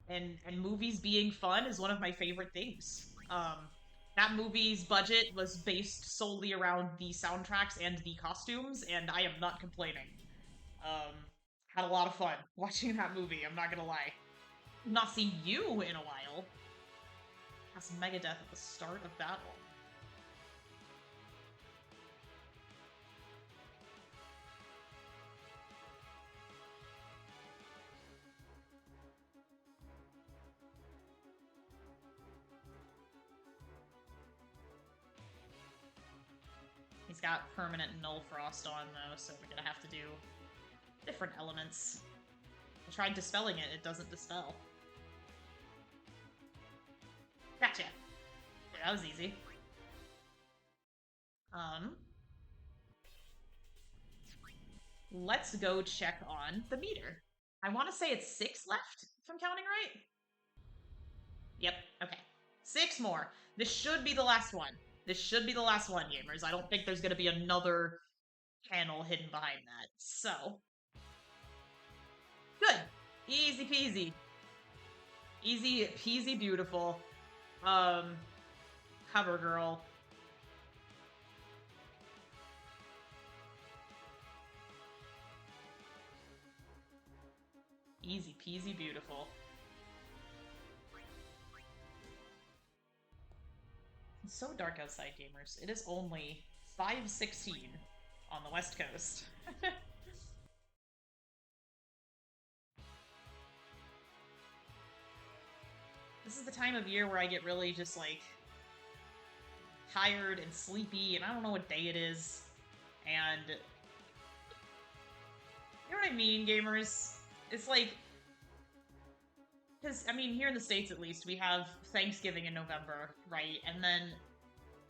And movies being fun is one of my favorite things. That movie's budget was based solely around the soundtracks and the costumes, and I am not complaining. Had a lot of fun watching that movie, I'm not gonna lie. Not seen you in a while. That's Megadeth at the start of battle. He's got permanent null frost on though, so we're gonna have to do different elements. I tried dispelling it, it doesn't dispel. Gotcha. Yeah, that was easy. Let's go check on the meter. I want to say it's 6 left, if I'm counting right. Yep, okay. 6 more. This should be the last one. This should be the last one, gamers. I don't think there's going to be another panel hidden behind that. So. Good. Easy peasy. Easy peasy beautiful. Cover girl. Easy peasy beautiful. It's so dark outside, gamers. It is only 5:16 on the West Coast. This is the time of year where I get really just, like, tired and sleepy, and I don't know what day it is. And... you know what I mean, gamers? It's like... because, I mean, here in the States at least, we have Thanksgiving in November, right? And then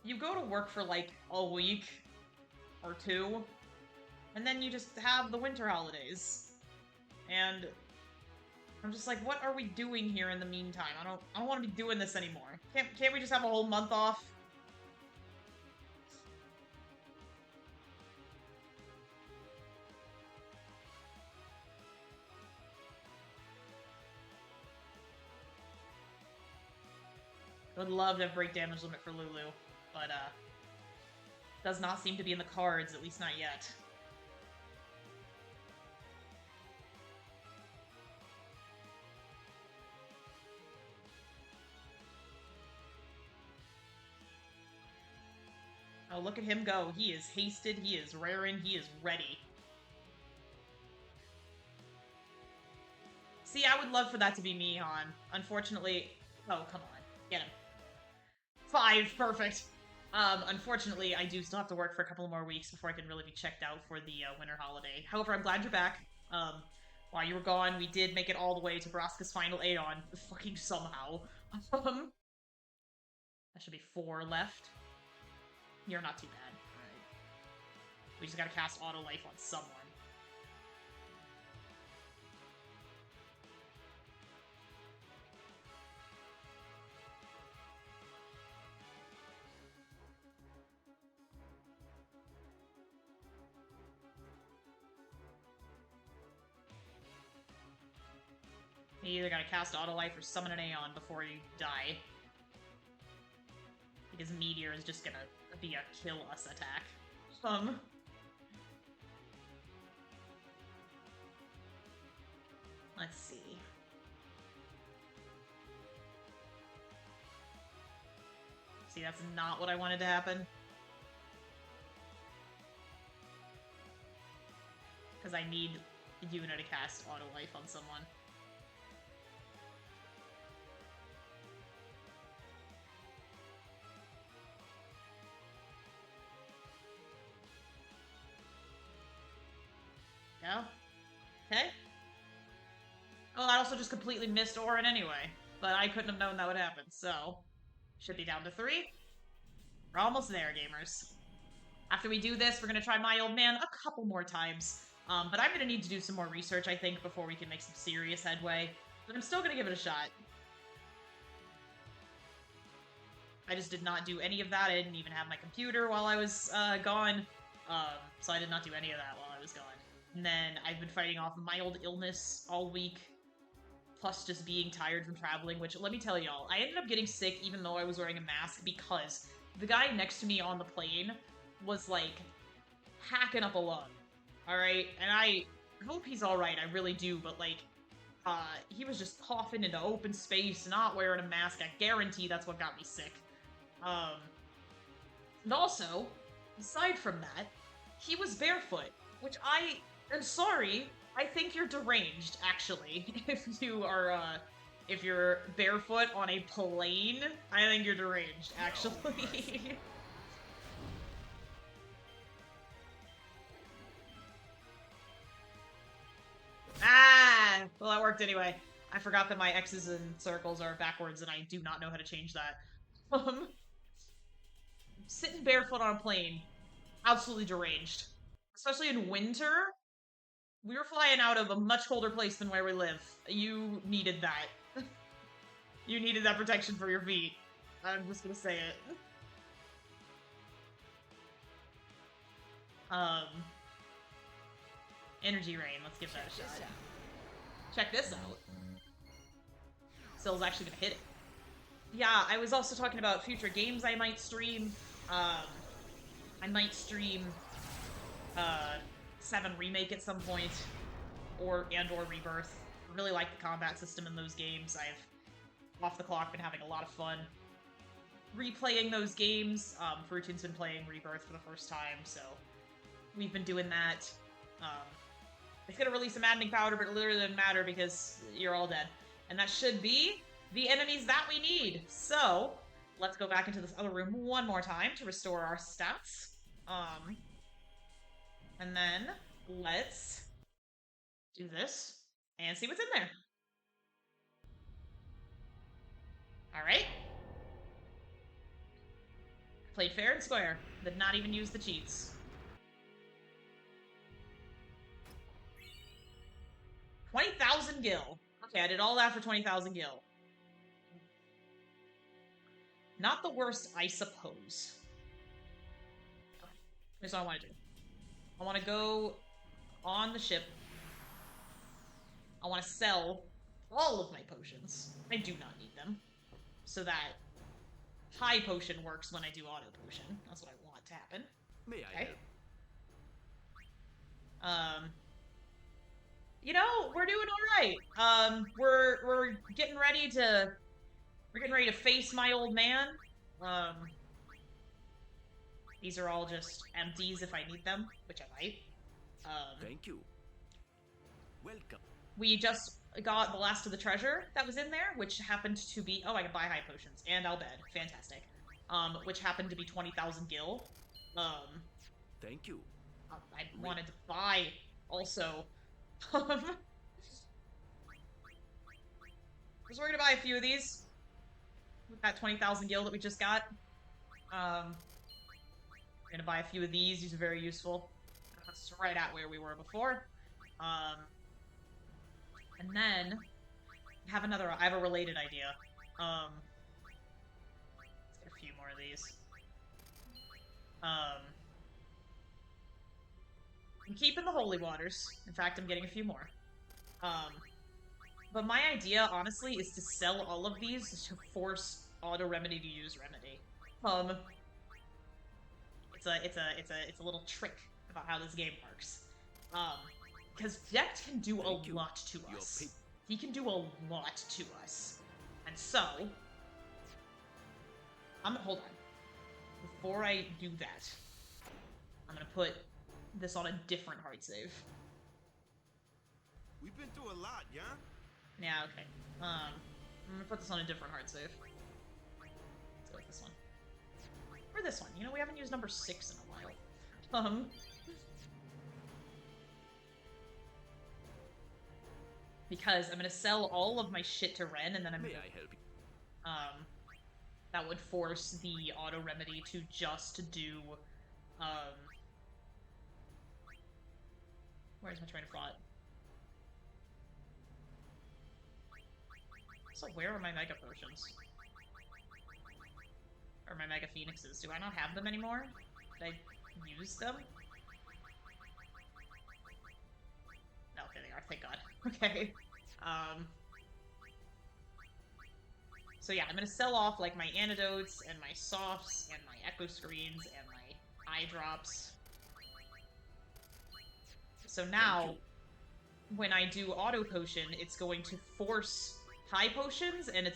you go to work for, like, a week or 2, and then you just have the winter holidays. And I'm just like, what are we doing here in the meantime? I don't want to be doing this anymore. Can't we just have a whole month off? I would love to have break damage limit for Lulu, but does not seem to be in the cards, at least not yet. Oh, look at him go. He is hasted, he is raring, he is ready. See, I would love for that to be me, Han. Unfortunately... Oh, come on. Get him. 5, perfect. Unfortunately, I do still have to work for a couple more weeks before I can really be checked out for the winter holiday. However, I'm glad you're back. While you were gone, we did make it all the way to Braska's final Aeon. Fucking somehow. That should be 4 left. You're not too bad. Alright. We just gotta cast Auto Life on someone. You either gotta cast Auto Life or summon an Aeon before you die. Because Meteor is just gonna be a kill us attack. Let's see. See, that's not what I wanted to happen. Because I need Yuna to cast Auto Life on someone. No? Okay. Well, I also just completely missed Orin anyway, but I couldn't have known that would happen, so... Should be down to 3. We're almost there, gamers. After we do this, we're gonna try My Old Man a couple more times. But I'm gonna need to do some more research, I think, before we can make some serious headway. But I'm still gonna give it a shot. I just did not do any of that. I didn't even have my computer while I was gone. So I did not do any of that while I was gone. And then I've been fighting off my old illness all week, plus just being tired from traveling, which, let me tell y'all, I ended up getting sick even though I was wearing a mask because the guy next to me on the plane was, like, hacking up a lung, alright? And I hope he's alright, I really do, but, like, he was just coughing into open space, not wearing a mask. I guarantee that's what got me sick. And also, aside from that, he was barefoot, which I'm sorry, I think you're deranged, actually. If you're barefoot on a plane, I think you're deranged, actually. Ah! Well, that worked anyway. I forgot that my X's and circles are backwards, and I do not know how to change that. Sitting barefoot on a plane, absolutely deranged. Especially in winter. We were flying out of a much colder place than where we live. You needed that. You needed that protection for your feet. I'm just gonna say it. Energy Rain, let's give that a shot. Check this out. Syll's actually gonna hit it. Yeah, I was also talking about future games I might stream. I might stream 7 Remake at some point, or Rebirth. I really like the combat system in those games. I've, off the clock, been having a lot of fun replaying those games. Fruitin's been playing Rebirth for the first time, so we've been doing that. It's gonna release a maddening powder, but it literally doesn't matter because you're all dead. And that should be the enemies that we need. So, let's go back into this other room one more time to restore our stats. And then, let's do this and see what's in there. Alright. Played fair and square. Did not even use the cheats. 20,000 gil. Okay, I did all that for 20,000 gil. Not the worst, I suppose. Here's what I want to do. I want to go on the ship. I want to sell all of my potions. I do not need them. So that high potion works when I do auto potion. That's what I want to happen. May I help? You know, we're doing all right. We're getting ready to face my old man. These are all just empties if I need them, which I might. Thank you. Welcome. We just got the last of the treasure that was in there, which happened to be... Oh, I can buy high potions. And I'll bed. Fantastic. Which happened to be 20,000 gil. Thank you. I wanted to buy also. So we're gonna buy a few of these. With that 20,000 gil that we just got. We're gonna buy a few of these. These are very useful. That's right at where we were before. And then I have a related idea. Let's get a few more of these. I'm keeping the holy waters. In fact, I'm getting a few more. But my idea, honestly, is to sell all of these to force Auto Remedy to use Remedy. It's a little trick about how this game works. Because Deck can do a lot to us. He can do a lot to us. And so... hold on. Before I do that, I'm gonna put this on a different hard save. We've been through a lot, yeah? Yeah, okay. I'm gonna put this on a different hard save. Let's go with this one. Or this one. You know, we haven't used number 6 in a while. Because I'm gonna sell all of my shit to Ren, and then I'm gonna... May I help you? That would force the auto remedy to just do, where's my train of thought? So where are my Mega Potions? Or my Mega Phoenixes? Do I not have them anymore? Did I use them? No, okay, they are, thank god. Okay. So yeah, I'm gonna sell off, like, my antidotes, and my softs, and my echo screens, and my eye drops. So now, when I do auto potion, it's going to force high potions, and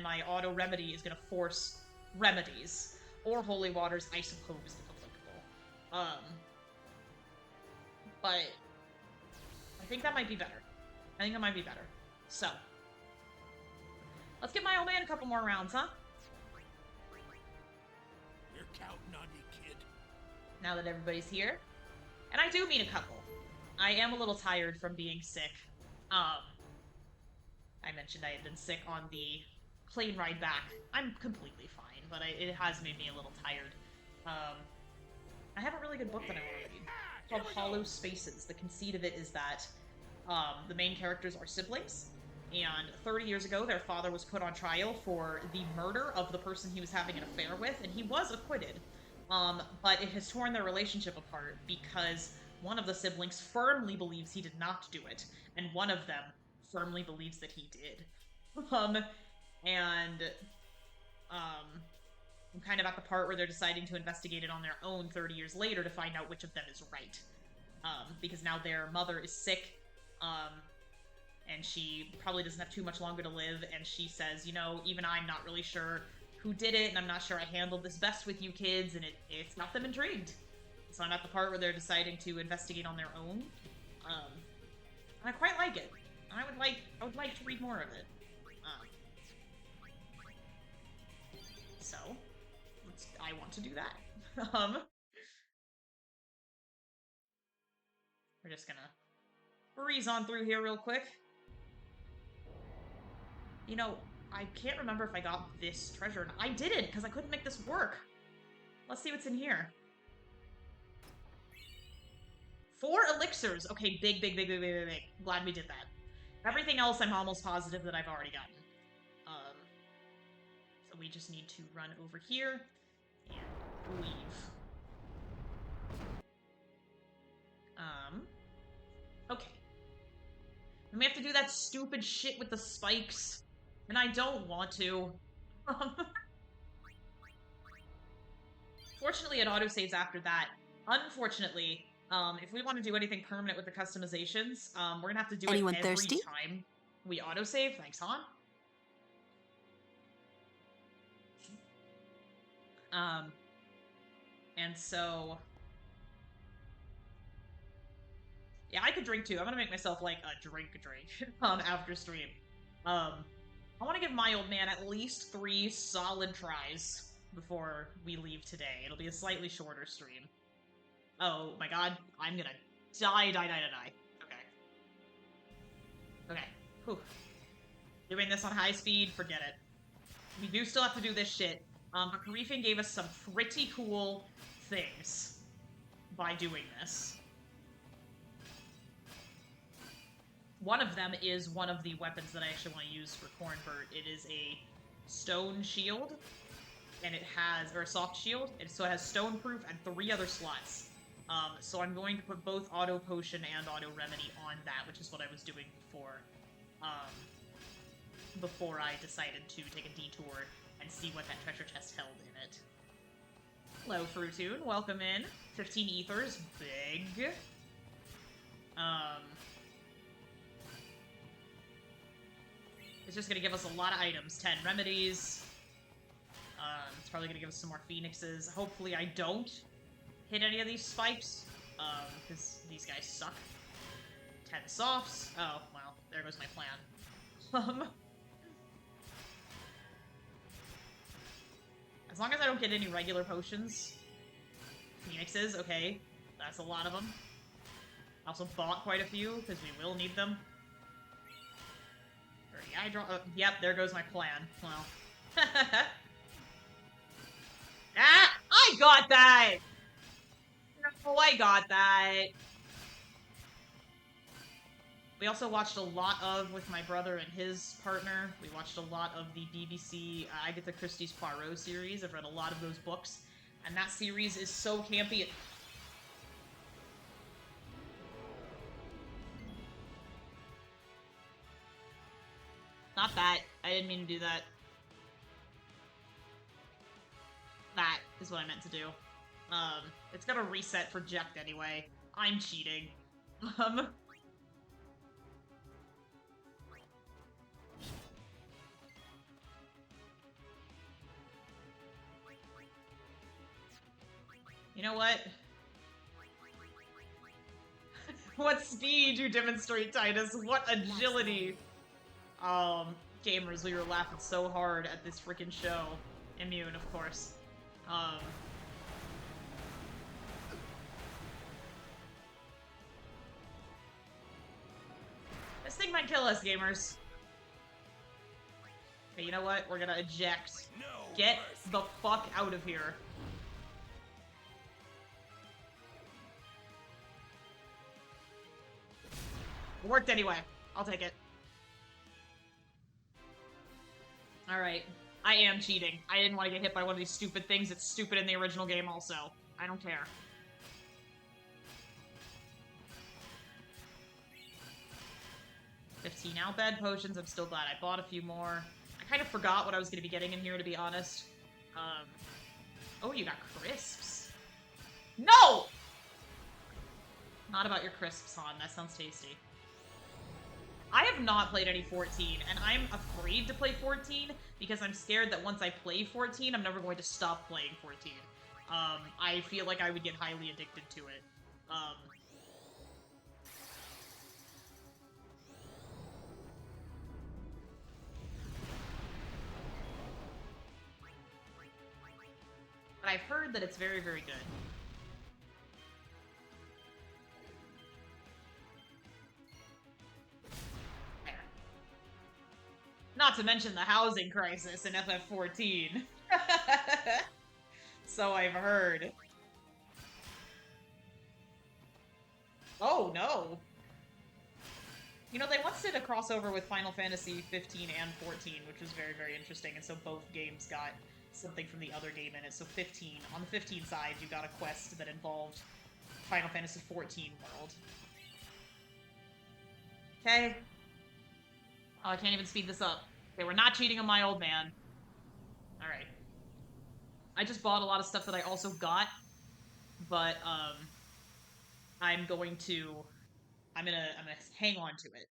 my auto remedy is gonna force remedies. Or holy waters, I suppose, if applicable. But I think that might be better. So, let's get my old man a couple more rounds, huh? You're counting on you, kid. Now that everybody's here. And I do mean a couple. I am a little tired from being sick. I mentioned I had been sick on the plane ride back. I'm completely fine, but it has made me a little tired. I have a really good book that I want to read. It's called Hollow Spaces. The conceit of it is that the main characters are siblings, and 30 years ago their father was put on trial for the murder of the person he was having an affair with, and he was acquitted. But it has torn their relationship apart because one of the siblings firmly believes he did not do it, and one of them firmly believes that he did. I'm kind of at the part where they're deciding to investigate it on their own 30 years later to find out which of them is right. Because now their mother is sick, and she probably doesn't have too much longer to live, and she says, you know, even I'm not really sure who did it, and I'm not sure I handled this best with you kids, and it's got them intrigued. So I'm at the part where they're deciding to investigate on their own, and I quite like it. I would like to read more of it. So, I want to do that. We're just gonna breeze on through here real quick. You know, I can't remember if I got this treasure. I didn't, because I couldn't make this work. Let's see what's in here. 4 elixirs. Okay, big. Glad we did that. Everything else I'm almost positive that I've already gotten. So we just need to run over here and leave. Okay. And we have to do that stupid shit with the spikes. And I don't want to. Fortunately, it autosaves after that. Unfortunately, if we want to do anything permanent with the customizations, we're gonna have to do it every thirsty? time we autosave. Thanks, Han. And so... Yeah, I could drink too. I'm gonna make myself, like, a drink after stream. I want to give my old man at least 3 solid tries before we leave today. It'll be a slightly shorter stream. Oh my god, I'm gonna die. Okay. Okay. Whew. Doing this on high speed, forget it. We do still have to do this shit. But Karifin gave us some pretty cool things by doing this. One of them is one of the weapons that I actually want to use for Cornbird. It is a stone shield, and it has, or a soft shield, and so it has stone proof and 3 other slots. So I'm going to put both auto potion and auto remedy on that, which is what I was doing before I decided to take a detour and see what that treasure chest held in it. Hello, Fruitoon. Welcome in. 15 ethers. Big. It's just gonna give us a lot of items. 10 remedies. It's probably gonna give us some more phoenixes. Hopefully I don't hit any of these spikes, because these guys suck. 10 softs. Oh, well, there goes my plan. As long as I don't get any regular potions. Phoenixes, okay. That's a lot of them. I also bought quite a few, because we will need them. I draw. Yep, there goes my plan. Well. Ah! I got that! No, I got that! We also watched a lot of, with my brother and his partner, we watched a lot of the BBC Agatha Christie's Poirot series. I've read a lot of those books, and that series is so campy. Not that. I didn't mean to do that. That is what I meant to do. It's gonna reset for Jekt anyway. I'm cheating. You know what? What speed you demonstrate, Titus! What agility! Gamers, we were laughing so hard at this freaking show. Immune, of course. This thing might kill us, gamers. Okay, you know what? We're gonna eject. Get the fuck out of here. It worked anyway. I'll take it. Alright. I am cheating. I didn't want to get hit by one of these stupid things. It's stupid in the original game also. I don't care. $15 Albed potions. I'm still glad I bought a few more. I kind of forgot what I was going to be getting in here, to be honest. Oh, you got crisps. No! Not about your crisps, Han. That sounds tasty. I have not played any 14, and I'm afraid to play 14 because I'm scared that once I play 14, I'm never going to stop playing 14. I feel like I would get highly addicted to it. But I've heard that it's very, very good. Not to mention the housing crisis in FF14. So I've heard. Oh, no. You know, they once did a crossover with Final Fantasy 15 and 14, which was very, very interesting, and so both games got something from the other game in it. So 15, on the 15 side, you got a quest that involved Final Fantasy 14 world. Okay. Oh, I can't even speed this up. Okay, we're not cheating on my old man. Alright. I just bought a lot of stuff that I also got, but, I'm gonna hang on to it.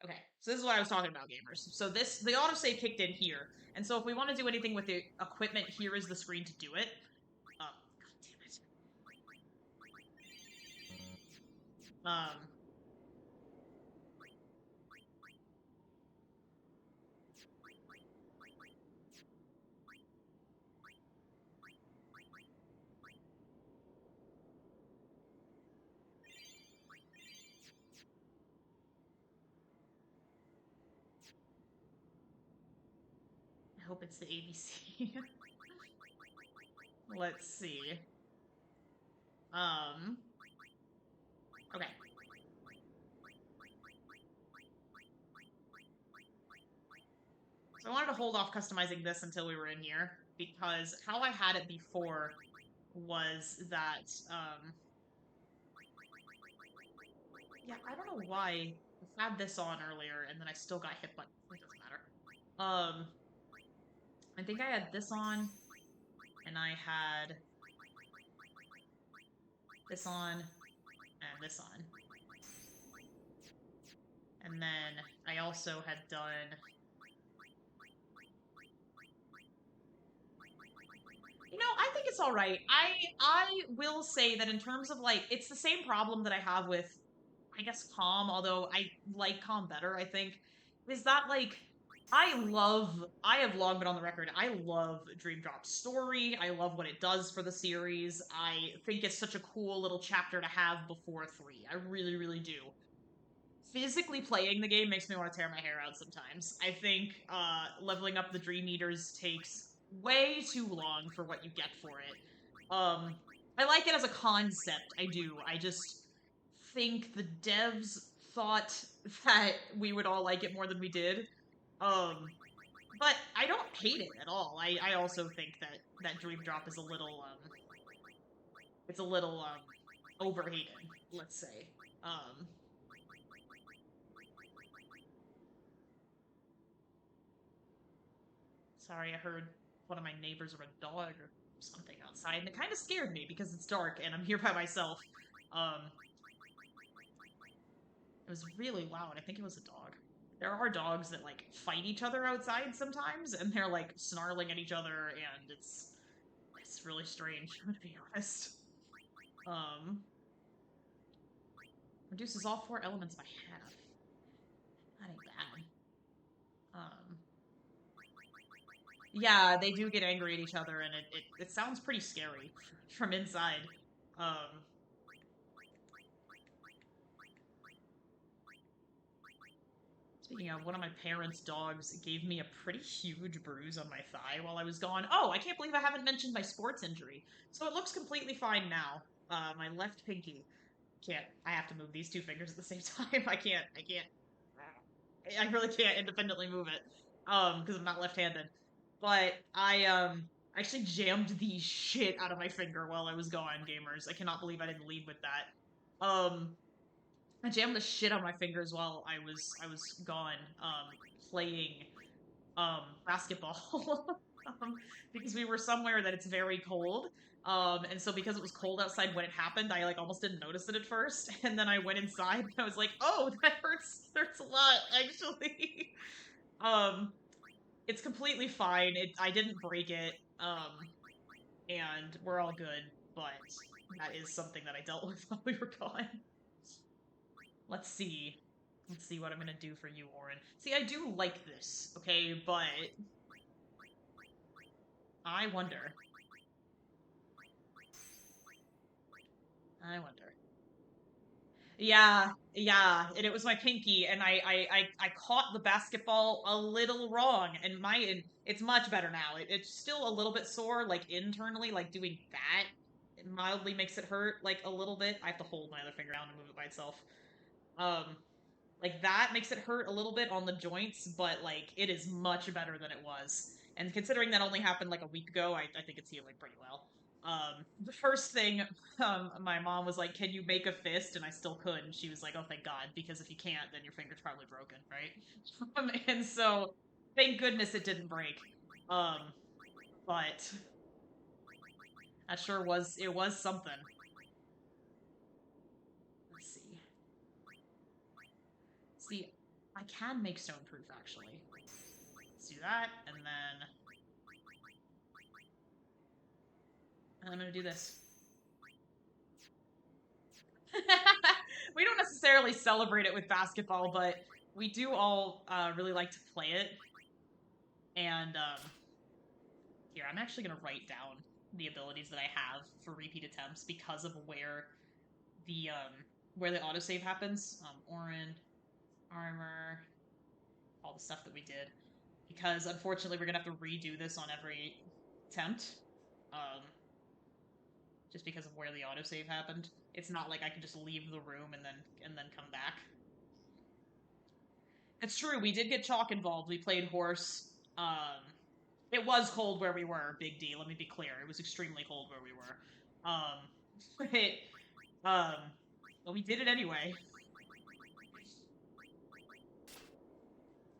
Okay, so this is what I was talking about, gamers. So the autosave kicked in here, and so if we want to do anything with the equipment, here is the screen to do it. God damn it. hope it's the ABC. Let's see. Okay. So I wanted to hold off customizing this until we were in here, because how I had it before was that, yeah, I don't know why I had this on earlier and then I still got hit, but it doesn't matter. I think I had this on, and I had this on, and this on. And then I also had done... You know, I think it's alright. I will say that in terms of, like, it's the same problem that I have with, I guess, Calm, although I like Calm better, I think, is that, like, I have long been on the record, I love Dream Drop's story, I love what it does for the series, I think it's such a cool little chapter to have before 3, I really, really do. Physically playing the game makes me want to tear my hair out sometimes. I think leveling up the Dream Eaters takes way too long for what you get for it. I like it as a concept, I do. I just think the devs thought that we would all like it more than we did. But I don't hate it at all. I also think that Dream Drop is a little, it's a little, overhated, let's say. Sorry, I heard one of my neighbors or a dog or something outside, and it kind of scared me because it's dark and I'm here by myself. It was really loud. I think it was a dog. There are dogs that, like, fight each other outside sometimes, and they're, like, snarling at each other, and it's really strange, to be honest. Reduces all 4 elements by half. That ain't bad. Yeah, they do get angry at each other, and it sounds pretty scary from inside. Speaking of, one of my parents' dogs gave me a pretty huge bruise on my thigh while I was gone. Oh, I can't believe I haven't mentioned my sports injury. So it looks completely fine now. My left pinky. I have to move these 2 fingers at the same time. I really can't independently move it. Because I'm not left-handed. But I actually jammed the shit out of my finger while I was gone, gamers. I cannot believe I didn't lead with that. I jammed the shit out of my fingers while I was gone, playing, basketball. Because we were somewhere that it's very cold. And so because it was cold outside when it happened, I, like, almost didn't notice it at first. And then I went inside and I was like, oh, that hurts a lot, actually. It's completely fine. I didn't break it. And we're all good, but that is something that I dealt with while we were gone. Let's see. Let's see what I'm gonna do for you, Orin. See, I do like this, okay, but I wonder. Yeah, and it was my pinky, and I caught the basketball a little wrong, and it's much better now. It's still a little bit sore, like, internally, like, doing that, it mildly makes it hurt, like, a little bit. I have to hold my other finger down to move it by itself. Like, that makes it hurt a little bit on the joints, but, like, it is much better than it was. And considering that only happened, like, a week ago, I think it's healing pretty well. The first thing, my mom was like, can you make a fist? And I still could, and she was like, oh, thank God, because if you can't, then your finger's probably broken, right? And so, thank goodness it didn't break. But that sure was, it was something. Let's see. See, I can make stone-proof, actually. Let's do that, and then... And I'm gonna do this. We don't necessarily celebrate it with basketball, but we do all really like to play it. And, here, I'm actually gonna write down the abilities that I have for repeat attempts because of where the autosave happens. Orin, armor, all the stuff that we did. because unfortunately we're gonna have to redo this on every attempt. Just because of where the autosave happened. It's not like I can just leave the room and then come back. It's true, we did get chalk involved. We played horse. It was cold where we were, Big D, let me be clear. It was extremely cold where we were. But we did it anyway.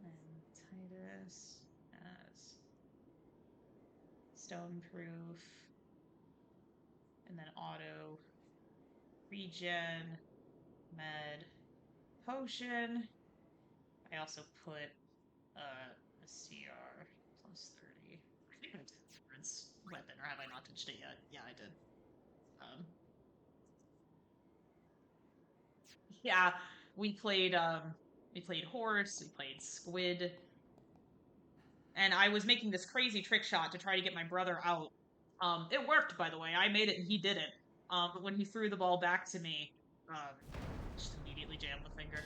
And Titus as stoneproof. And then auto regen, med, potion. I also put a CR plus 30. I think I did Rinse weapon, or have I not touched it yet? Yeah, I did. Yeah, we played horse, we played squid. And I was making this crazy trick shot to try to get my brother out. It worked, by the way. I made it and he didn't. But when he threw the ball back to me, just immediately jammed the finger.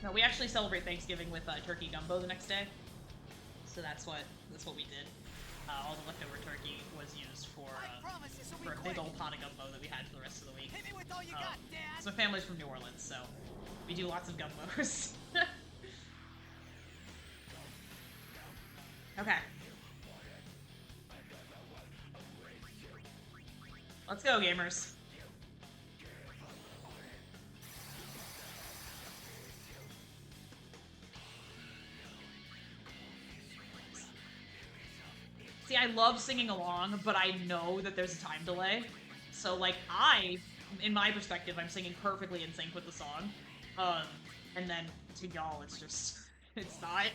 No, we actually celebrate Thanksgiving with turkey gumbo the next day. So that's what we did. All the leftover turkey was used for a big old pot of gumbo that we had for the rest of the week. Hit me with all you got, Dad. So my family's from New Orleans, so we do lots of gumbos. Okay. Let's go, gamers. See, I love singing along, but I know that there's a time delay. So, like, in my perspective, I'm singing perfectly in sync with the song. And then to y'all, it's just, it's not.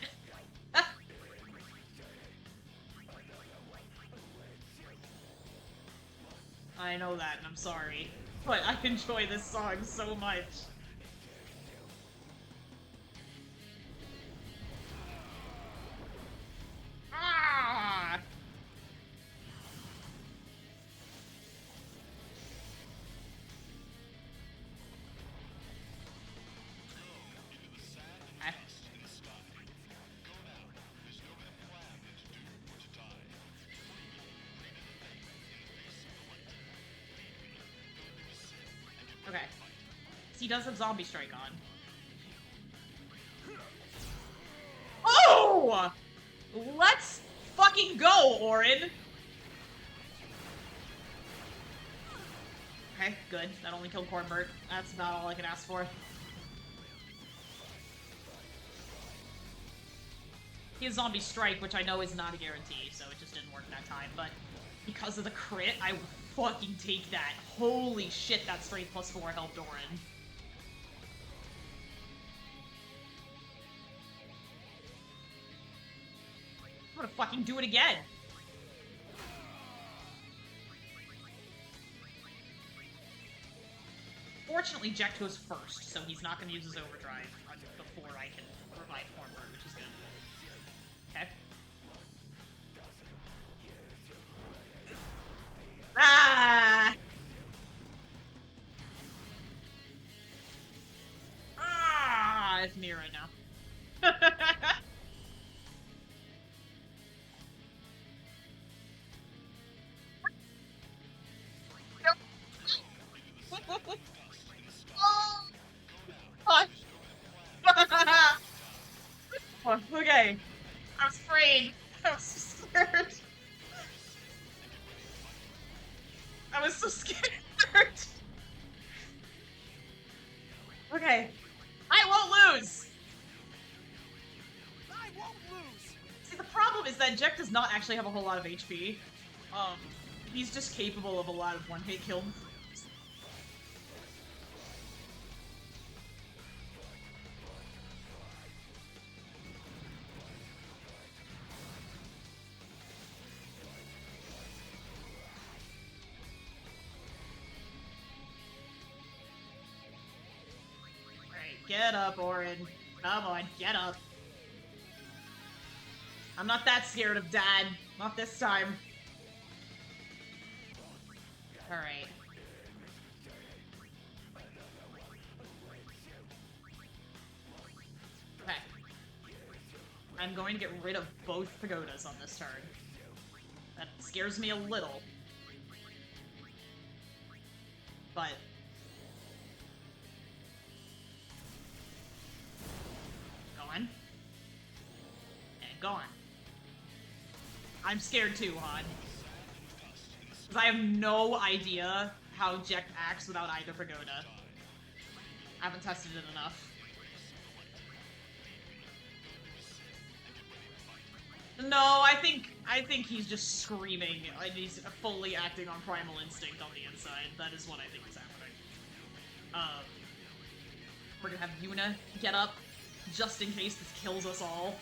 I know that, and I'm sorry. But I enjoy this song so much. Ah! Okay. So he does have Zombie Strike on. Oh! Let's fucking go, Orin! Okay, good. That only killed Cornbird. That's about all I can ask for. He has Zombie Strike, which I know is not a guarantee, so it just didn't work that time, but because of the crit, I would fucking take that. Holy shit, that straight +4 helped Orin. I'm gonna fucking do it again. Fortunately, Jack goes first, so he's not gonna use his overdrive before I can revive Cornbird, which is good. Okay. Ah! Ah! It's me right now. Oh, okay. I was afraid. I was so scared. I was so scared. Okay. I won't lose! I won't lose. See, the problem is that Jack does not actually have a whole lot of HP. He's just capable of a lot of one-hit kills. Get up, Orin. Come on, get up. I'm not that scared of Dad. Not this time. Alright. Okay. I'm going to get rid of both pagodas on this turn. That scares me a little. But... Gone. And gone. I'm scared too, hon. Because I have no idea how Jek acts without either pagoda. I haven't tested it enough. No, I think he's just screaming and he's fully acting on primal instinct on the inside. That is what I think is happening. We're gonna have Yuna get up, just in case this kills us all.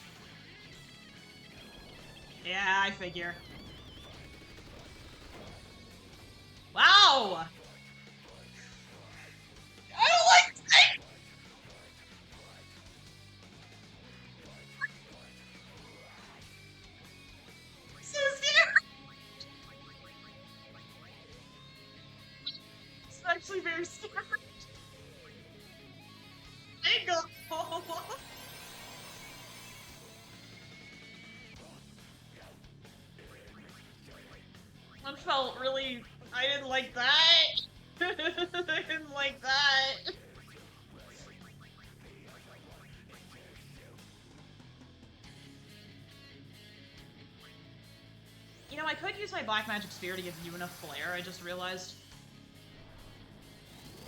Yeah, I figure. Wow! I don't like snake! So scared! It's actually very scared. Bingo! That felt really... I didn't like that! I didn't like that! You know, I could use my Black Magic Spear to give Yuna Flare, I just realized.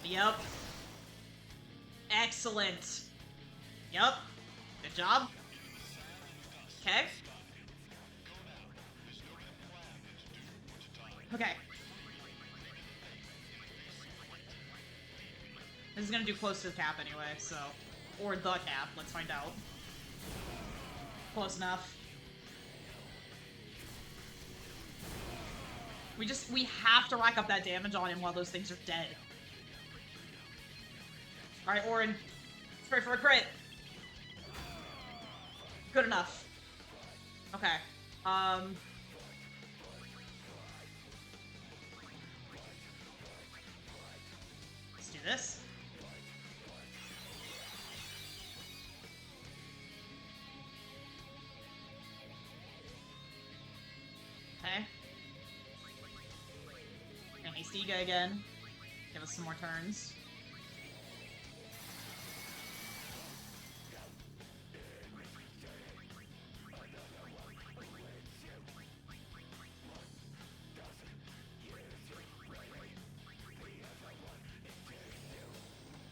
Yep. Excellent. Yep. Good job. Okay. Okay. This is gonna do close to the cap anyway, so... Or the cap, let's find out. Close enough. We have to rack up that damage on him while those things are dead. Alright, Orin. Spray for a crit! Good enough. Okay. Let's do this. Okay. And Stiga again. Give us some more turns.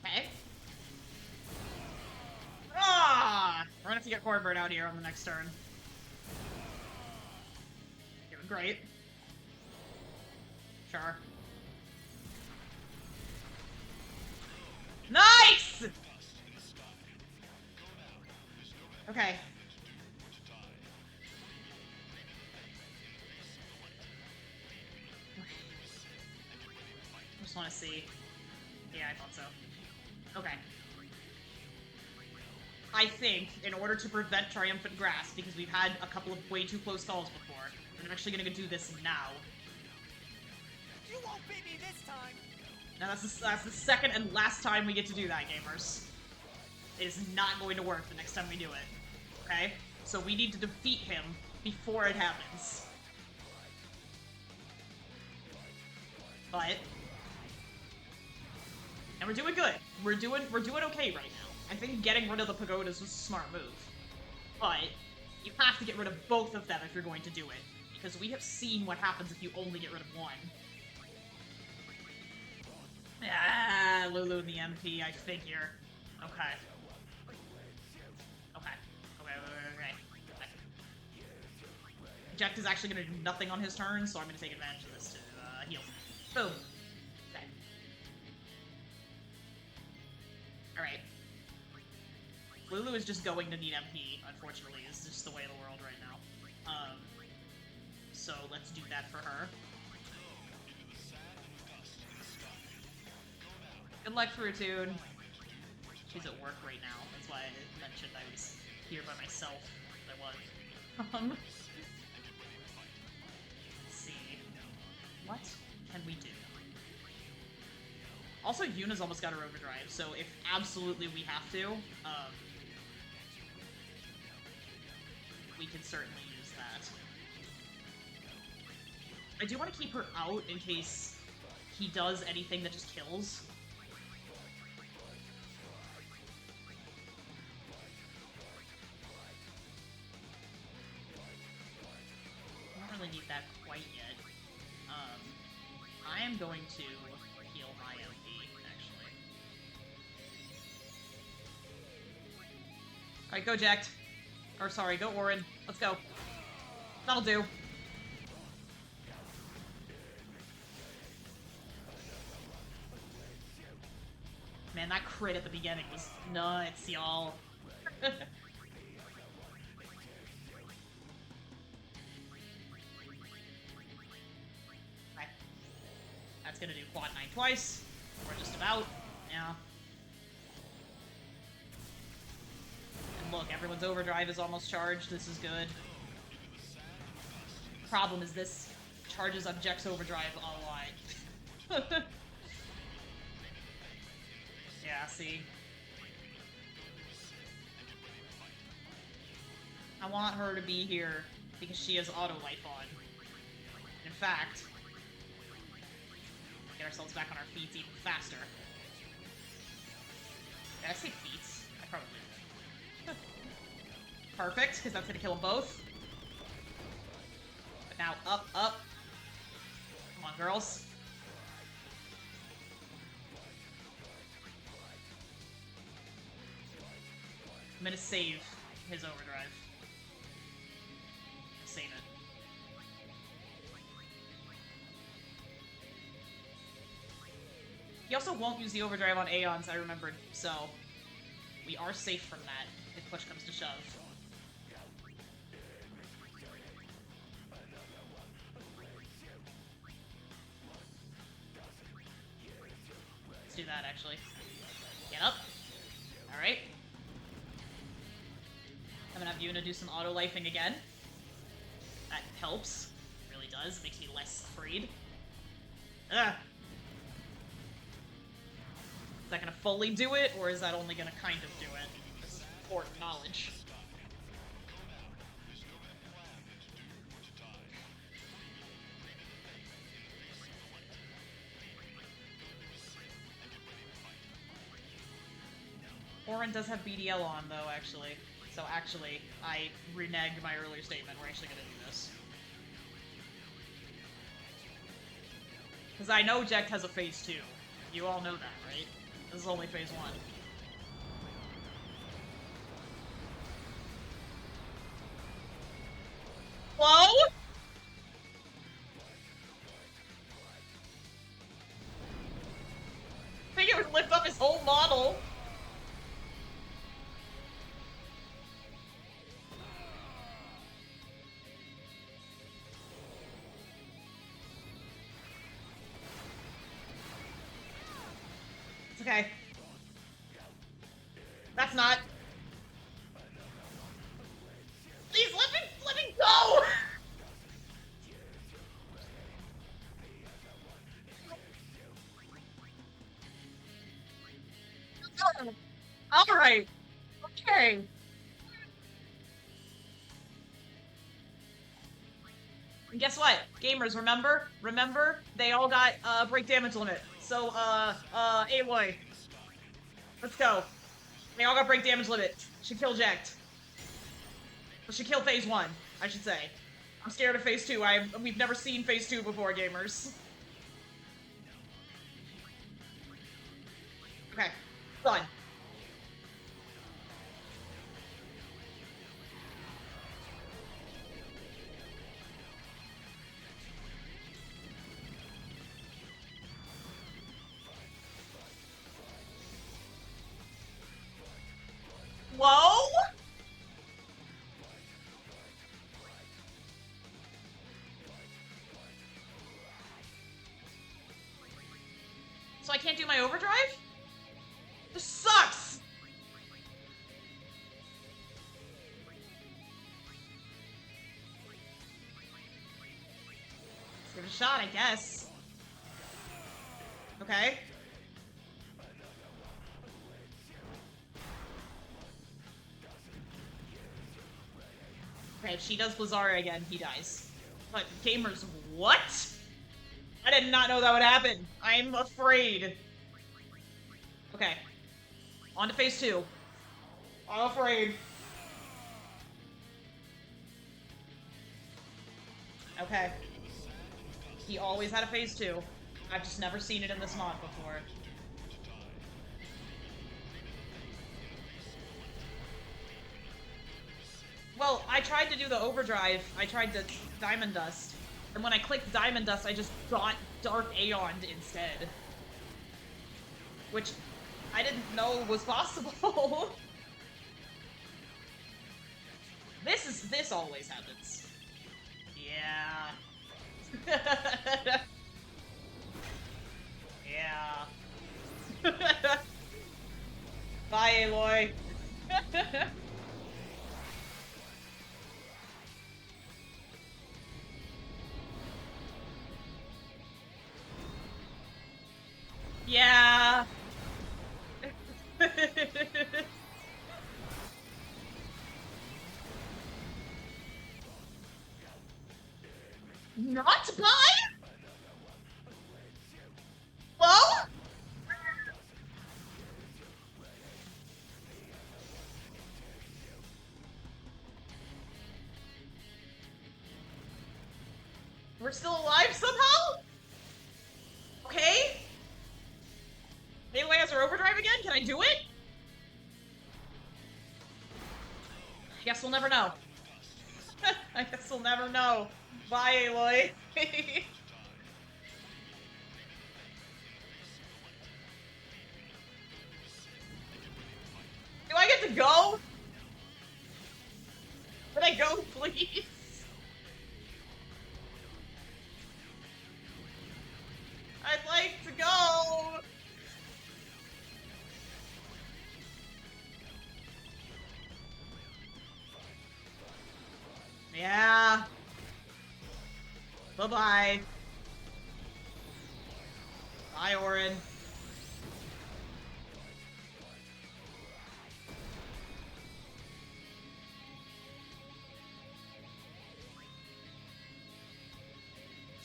Okay. Ah! We're gonna have to get Corbett out here on the next turn. Doing great. Sure. Nice! Okay. Just want to see. Yeah, I thought so. Okay. I think, in order to prevent Triumphant Grasp, because we've had a couple of way too close calls before, I'm actually gonna do this now. You won't beat me this time. Now that's the second and last time we get to do that, gamers. It is not going to work the next time we do it. Okay? So we need to defeat him before it happens. But... And we're doing good. We're doing okay right now. I think getting rid of the pagodas was a smart move. But you have to get rid of both of them if you're going to do it. Because we have seen what happens if you only get rid of one. Ah, Lulu and the MP, I figure. Okay. Okay. Jek is actually going to do nothing on his turn, so I'm going to take advantage of this to heal. Boom. Okay. Alright. Lulu is just going to need MP, unfortunately. It's just the way of the world right now. So let's do that for her. Good luck, Fruitoon. She's at work right now. That's why I mentioned I was here by myself. I was. Let's see. What can we do? Also, Yuna's almost got her overdrive, so if absolutely we have to, we can certainly use that. I do want to keep her out in case he does anything that just kills. I don't really need that quite yet. I am going to heal my MP, actually. Alright, go Jacked. Or sorry, go Orin. Let's go. That'll do. Man, that crit at the beginning was nuts, y'all. Okay. That's gonna do quad 9 twice. We're just about. Yeah. And look, everyone's overdrive is almost charged. This is good. Problem is this charges up Jack's overdrive a lot. Yeah, see? I want her to be here because she has auto life on. In fact, get ourselves back on our feet even faster. Did I say feet? I probably did. Perfect, because that's gonna kill them both. But now, up, up. Come on, girls. I'm gonna save his overdrive. Save it. He also won't use the overdrive on Aeons, I remembered, so we are safe from that if push comes to shove. Let's do that, actually. Get up. Alright. I'm gonna have Yuna do some auto-lifing again. That helps. It really does. Makes me less afraid. Ugh. Is that gonna fully do it, or is that only gonna kind of do it? This is important knowledge. Orin does have BDL on, though, actually. So actually, I reneged my earlier statement. We're actually gonna do this. Because I know Jack has a phase 2. You all know that, right? This is only phase 1. Whoa! I think it would lift up his whole model. Okay. That's not. Please let me go! Alright. Okay. And guess what? Gamers, remember? Remember? They all got, break damage limit. So, Aloy. Let's go. They all got break damage limit. Should kill Jacked. Should kill phase 1, I should say. I'm scared of phase 2. We've never seen phase 2 before, gamers. Okay. Done. Whoa! So I can't do my overdrive? This sucks! Let's give it a shot, I guess. Okay. Okay, if she does Blizzaria again, he dies. But gamers, what? I did not know that would happen. I'm afraid. Okay. On to phase 2. I'm afraid. Okay. He always had a phase 2. I've just never seen it in this mod before. Well, I tried to do the overdrive. I tried the Diamond Dust. And when I clicked Diamond Dust, I just got Dark Aeon instead. Which I didn't know was possible. This always happens. Yeah. Yeah. Bye, Aloy. Yeah. Not bye? Well? We're still alive somehow? Okay. Aloy has her overdrive again? Can I do it? Guess we'll never know. I guess we'll never know. Bye, Aloy. Do I get to go? Can I go, please? I'd like to go! Yeah. Bye-bye. Bye, Orin.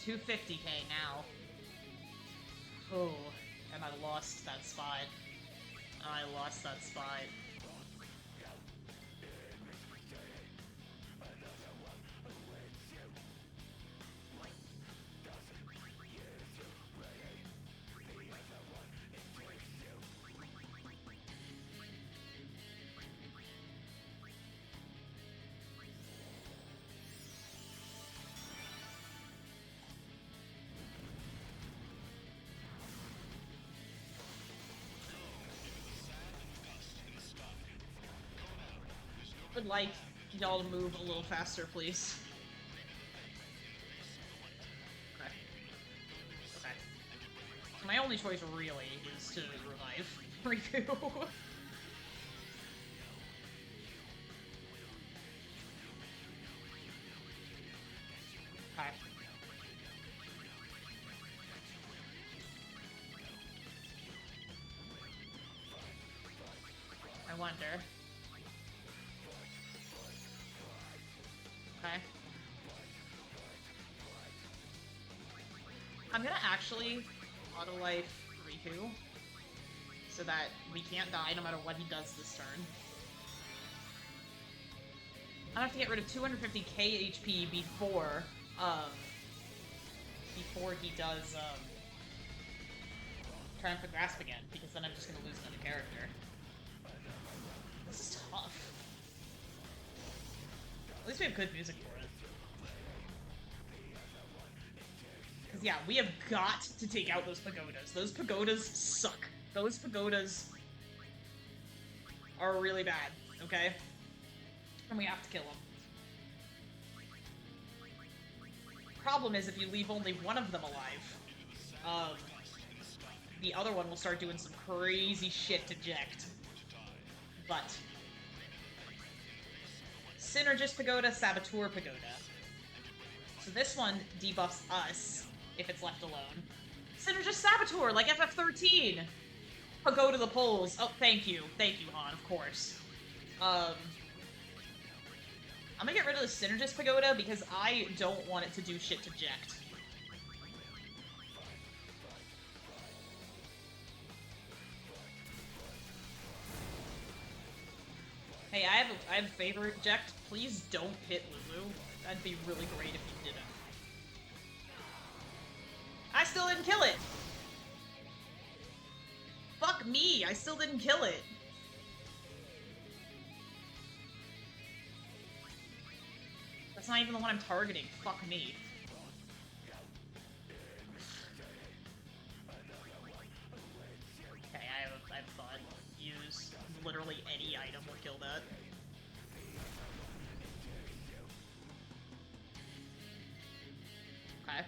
$250K now. Oh, and I lost that spot. I lost that spot. Would like y'all to move a little faster, please. Okay. Okay. My only choice really is to revive Riku. Okay. I wonder. Okay. I'm gonna actually auto-life Riku so that we can't die no matter what he does this turn. I have to get rid of 250k HP before he does Triumphant Grasp again, because then I'm just gonna lose another character. This is tough. At least we have good music for it. Because, yeah, we have got to take out those pagodas. Those pagodas suck. Those pagodas are really bad, okay? And we have to kill them. Problem is, if you leave only one of them alive, the other one will start doing some crazy shit to Ject. But Synergist Pagoda, Saboteur Pagoda. So this one debuffs us if it's left alone. Synergist Saboteur, like FF13! Pagoda the polls. Oh, thank you. Thank you, Han, of course. I'm gonna get rid of the Synergist Pagoda because I don't want it to do shit to Jekt. Hey, I have a favorite, Jekt. Please don't hit Lulu. That'd be really great if you didn't. I still didn't kill it! Fuck me, I still didn't kill it. That's not even the one I'm targeting. Fuck me. Okay, I have a thought. Use literally any item will kill that. Okay.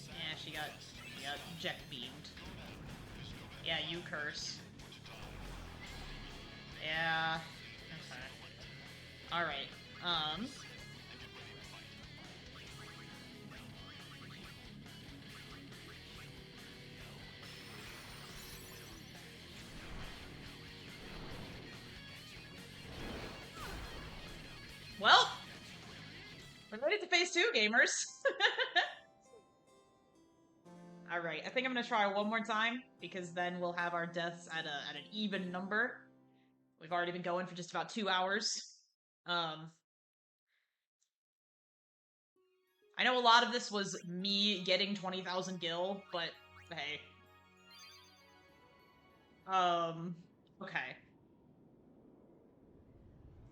Yeah, she got Jekt beamed. Yeah, you curse. Yeah. Okay. Alright. Well, we're ready to phase 2, gamers. Alright, I think I'm gonna try one more time, because then we'll have our deaths at an even number. We've already been going for just about 2 hours. I know a lot of this was me getting 20,000 gil, but hey. Okay.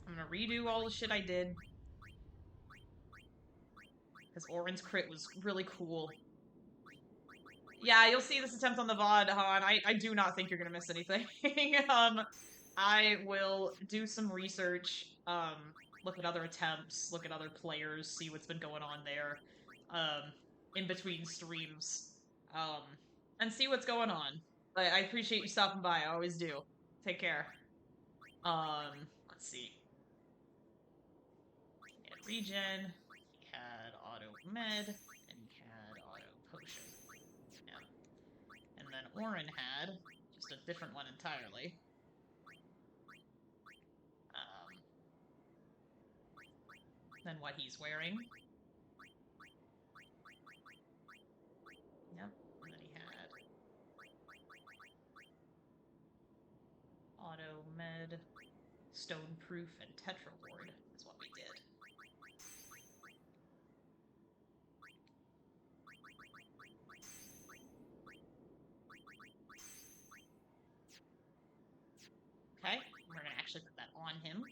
I'm gonna redo all the shit I did. Because Orin's crit was really cool. Yeah, you'll see this attempt on the VOD, Han. I do not think you're gonna miss anything. I will do some research, look at other attempts, look at other players, see what's been going on there, in between streams, and see what's going on. I appreciate you stopping by, I always do. Take care. Let's see. He had regen, he had auto med, and he had auto potion. Yeah. And then Orin had just a different one entirely. Than what he's wearing. Yep, and then he had auto med, stone proof, and tetra ward is what we did. Okay, we're gonna actually put that on him.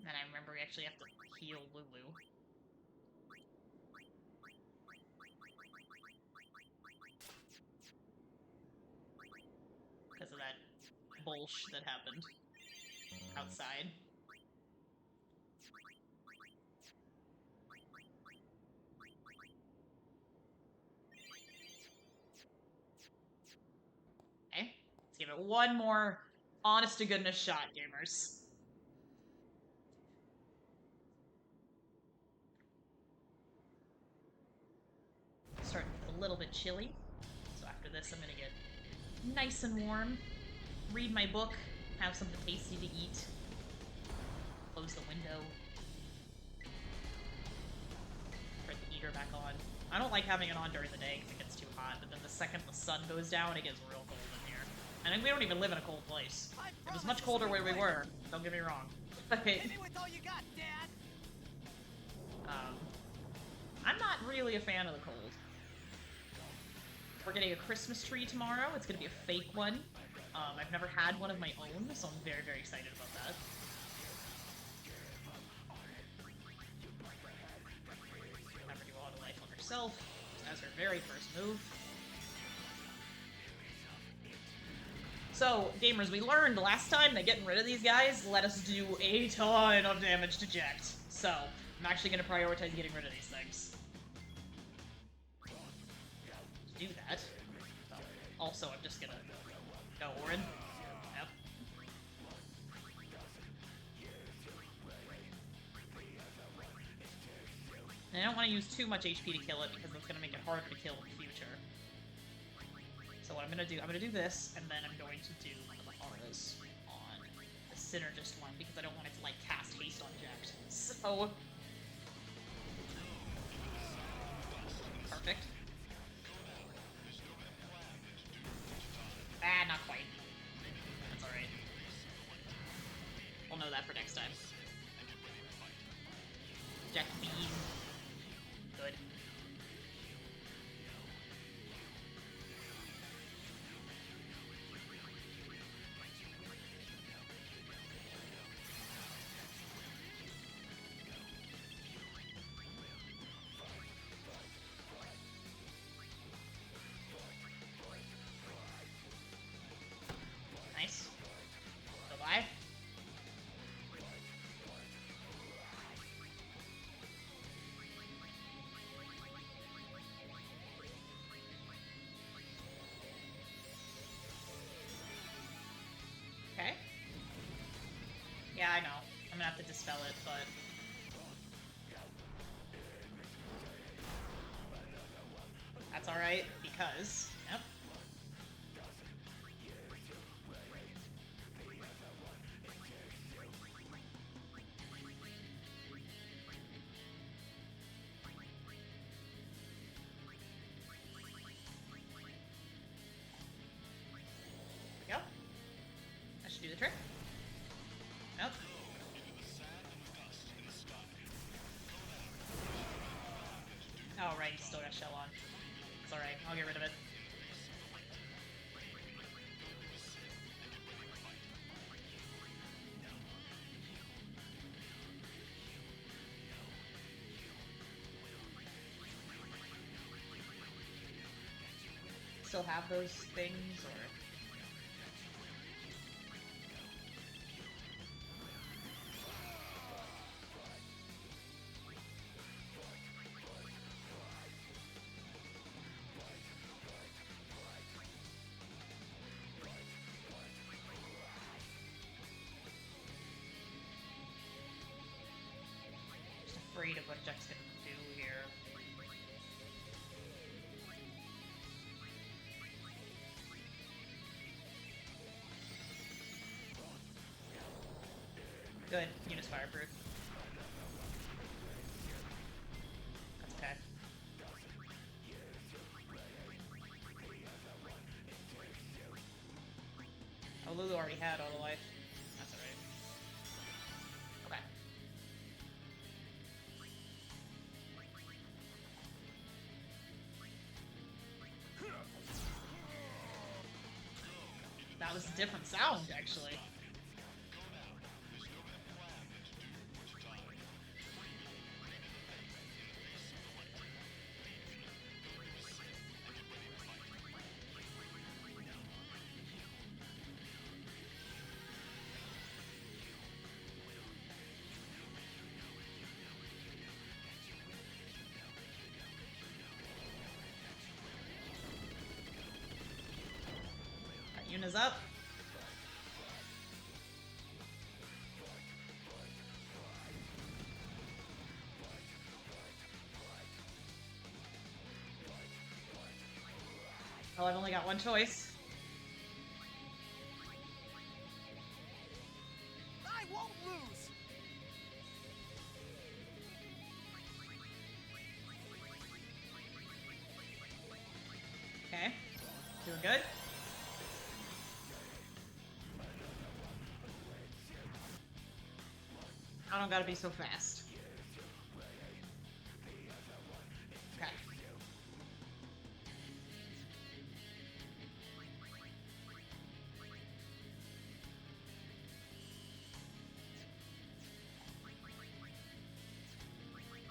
And then I remember we actually have to heal Lulu. Because of that bullsh that happened outside. Okay, let's give it one more honest-to-goodness shot, gamers. Starting to get a little bit chilly, so after this I'm gonna get nice and warm, read my book, have something tasty to eat, close the window, turn the heater back on. I don't like having it on during the day because it gets too hot, but then the second the sun goes down, it gets real cold in here. And we don't even live in a cold place. It was much colder where we were, don't get me wrong. But Hit me with all you got, Dad. I'm not really a fan of the cold. We're getting a Christmas tree tomorrow. It's gonna be a fake one. I've never had one of my own, so I'm very, very excited about that. Have her do auto life on herself as her very first move. So, gamers, we learned last time that getting rid of these guys let us do a ton of damage to Jekt. So, I'm actually going to prioritize getting rid of these things. Do that. So, also, I'm just gonna go Orin. Yep. And I don't want to use too much HP to kill it because that's going to make it harder to kill in the future. So what I'm going to do, I'm going to do this, and then I'm going to do one of the auras on the Synergist one because I don't want it to, like, cast haste on Jax. So... Perfect. Ah, not quite. That's alright. We'll know that for next time. Jack Beam. Good. Nice. Goodbye. Okay. Yeah, I know. I'm gonna have to dispel it, but... That's alright, because... Yep. There we go. That should do the trick. Nope. Oh, right, he's still got shell on. It's alright, I'll get rid of it. Still have those things, or... Just afraid of what Jack's gonna do here. Good. Unit's fireproof. That's okay. Oh, Lulu already had all the life. That's alright. Okay. That was a different sound, actually. Yuna's up. Well, I've only got one choice. I won't lose. Okay. Doing good. I don't gotta be so fast. Okay.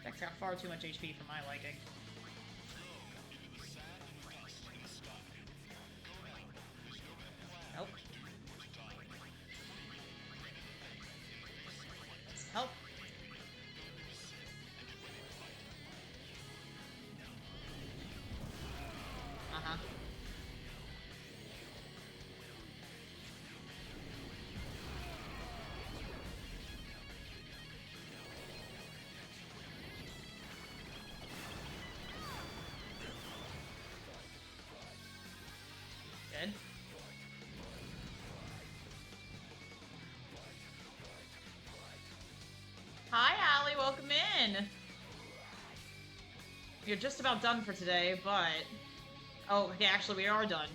Jack's got far too much HP for my liking. Nope. Help. Uh-huh. in. We're just about done for today, but... Oh, okay, actually, we are done.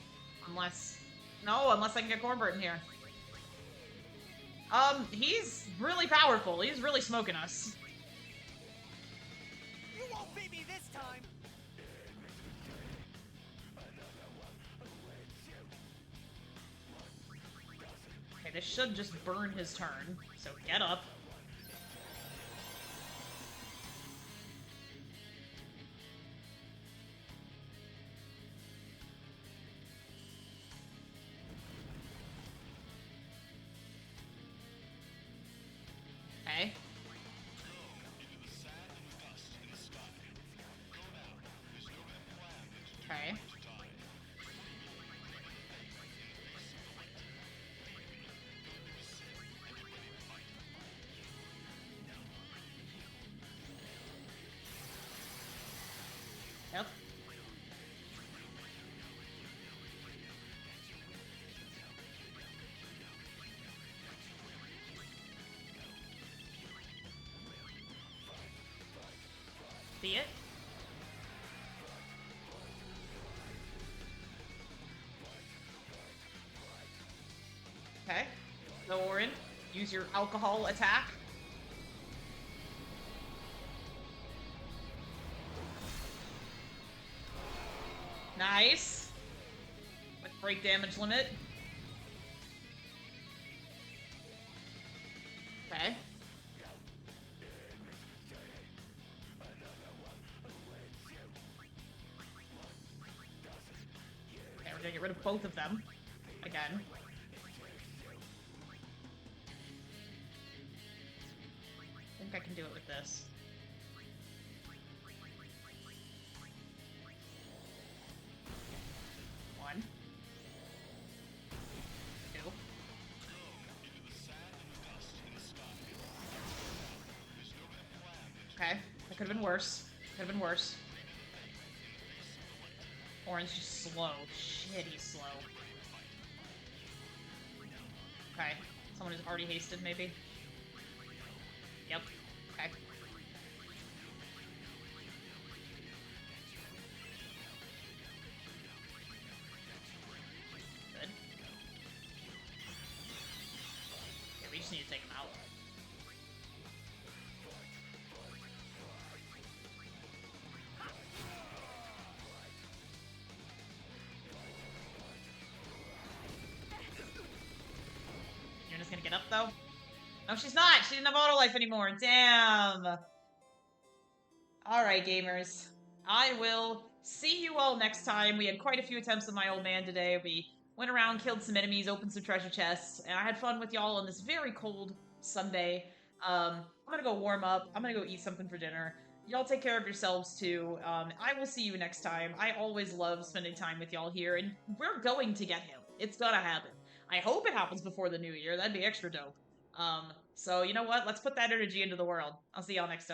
Unless... No, unless I can get Cornbird in here. He's really powerful. He's really smoking us. You won't beat me this time. Okay, this should just burn his turn. So get up. Okay. Okay. Yep. See it? Okay. So, Orin, use your alcohol attack. Nice. With break damage limit. Okay. Okay, we're gonna get rid of both of them. Again. I think I can do it with this. One. Two. Okay, that could have been worse. Could have been worse. Orange just slow. Shit, he's slow. Okay, someone who's already hasted, maybe? Yep. Okay. Good. Yeah, we just need to take him out. You're just gonna get up, though? No, she's not! She didn't have auto life anymore! Damn! Alright, gamers. I will see you all next time. We had quite a few attempts with my old man today. We went around, killed some enemies, opened some treasure chests, and I had fun with y'all on this very cold Sunday. I'm gonna go warm up. I'm gonna go eat something for dinner. Y'all take care of yourselves, too. I will see you next time. I always love spending time with y'all here, and we're going to get him. It's gonna happen. I hope it happens before the new year. That'd be extra dope. So, you know what? Let's put that energy into the world. I'll see y'all next time.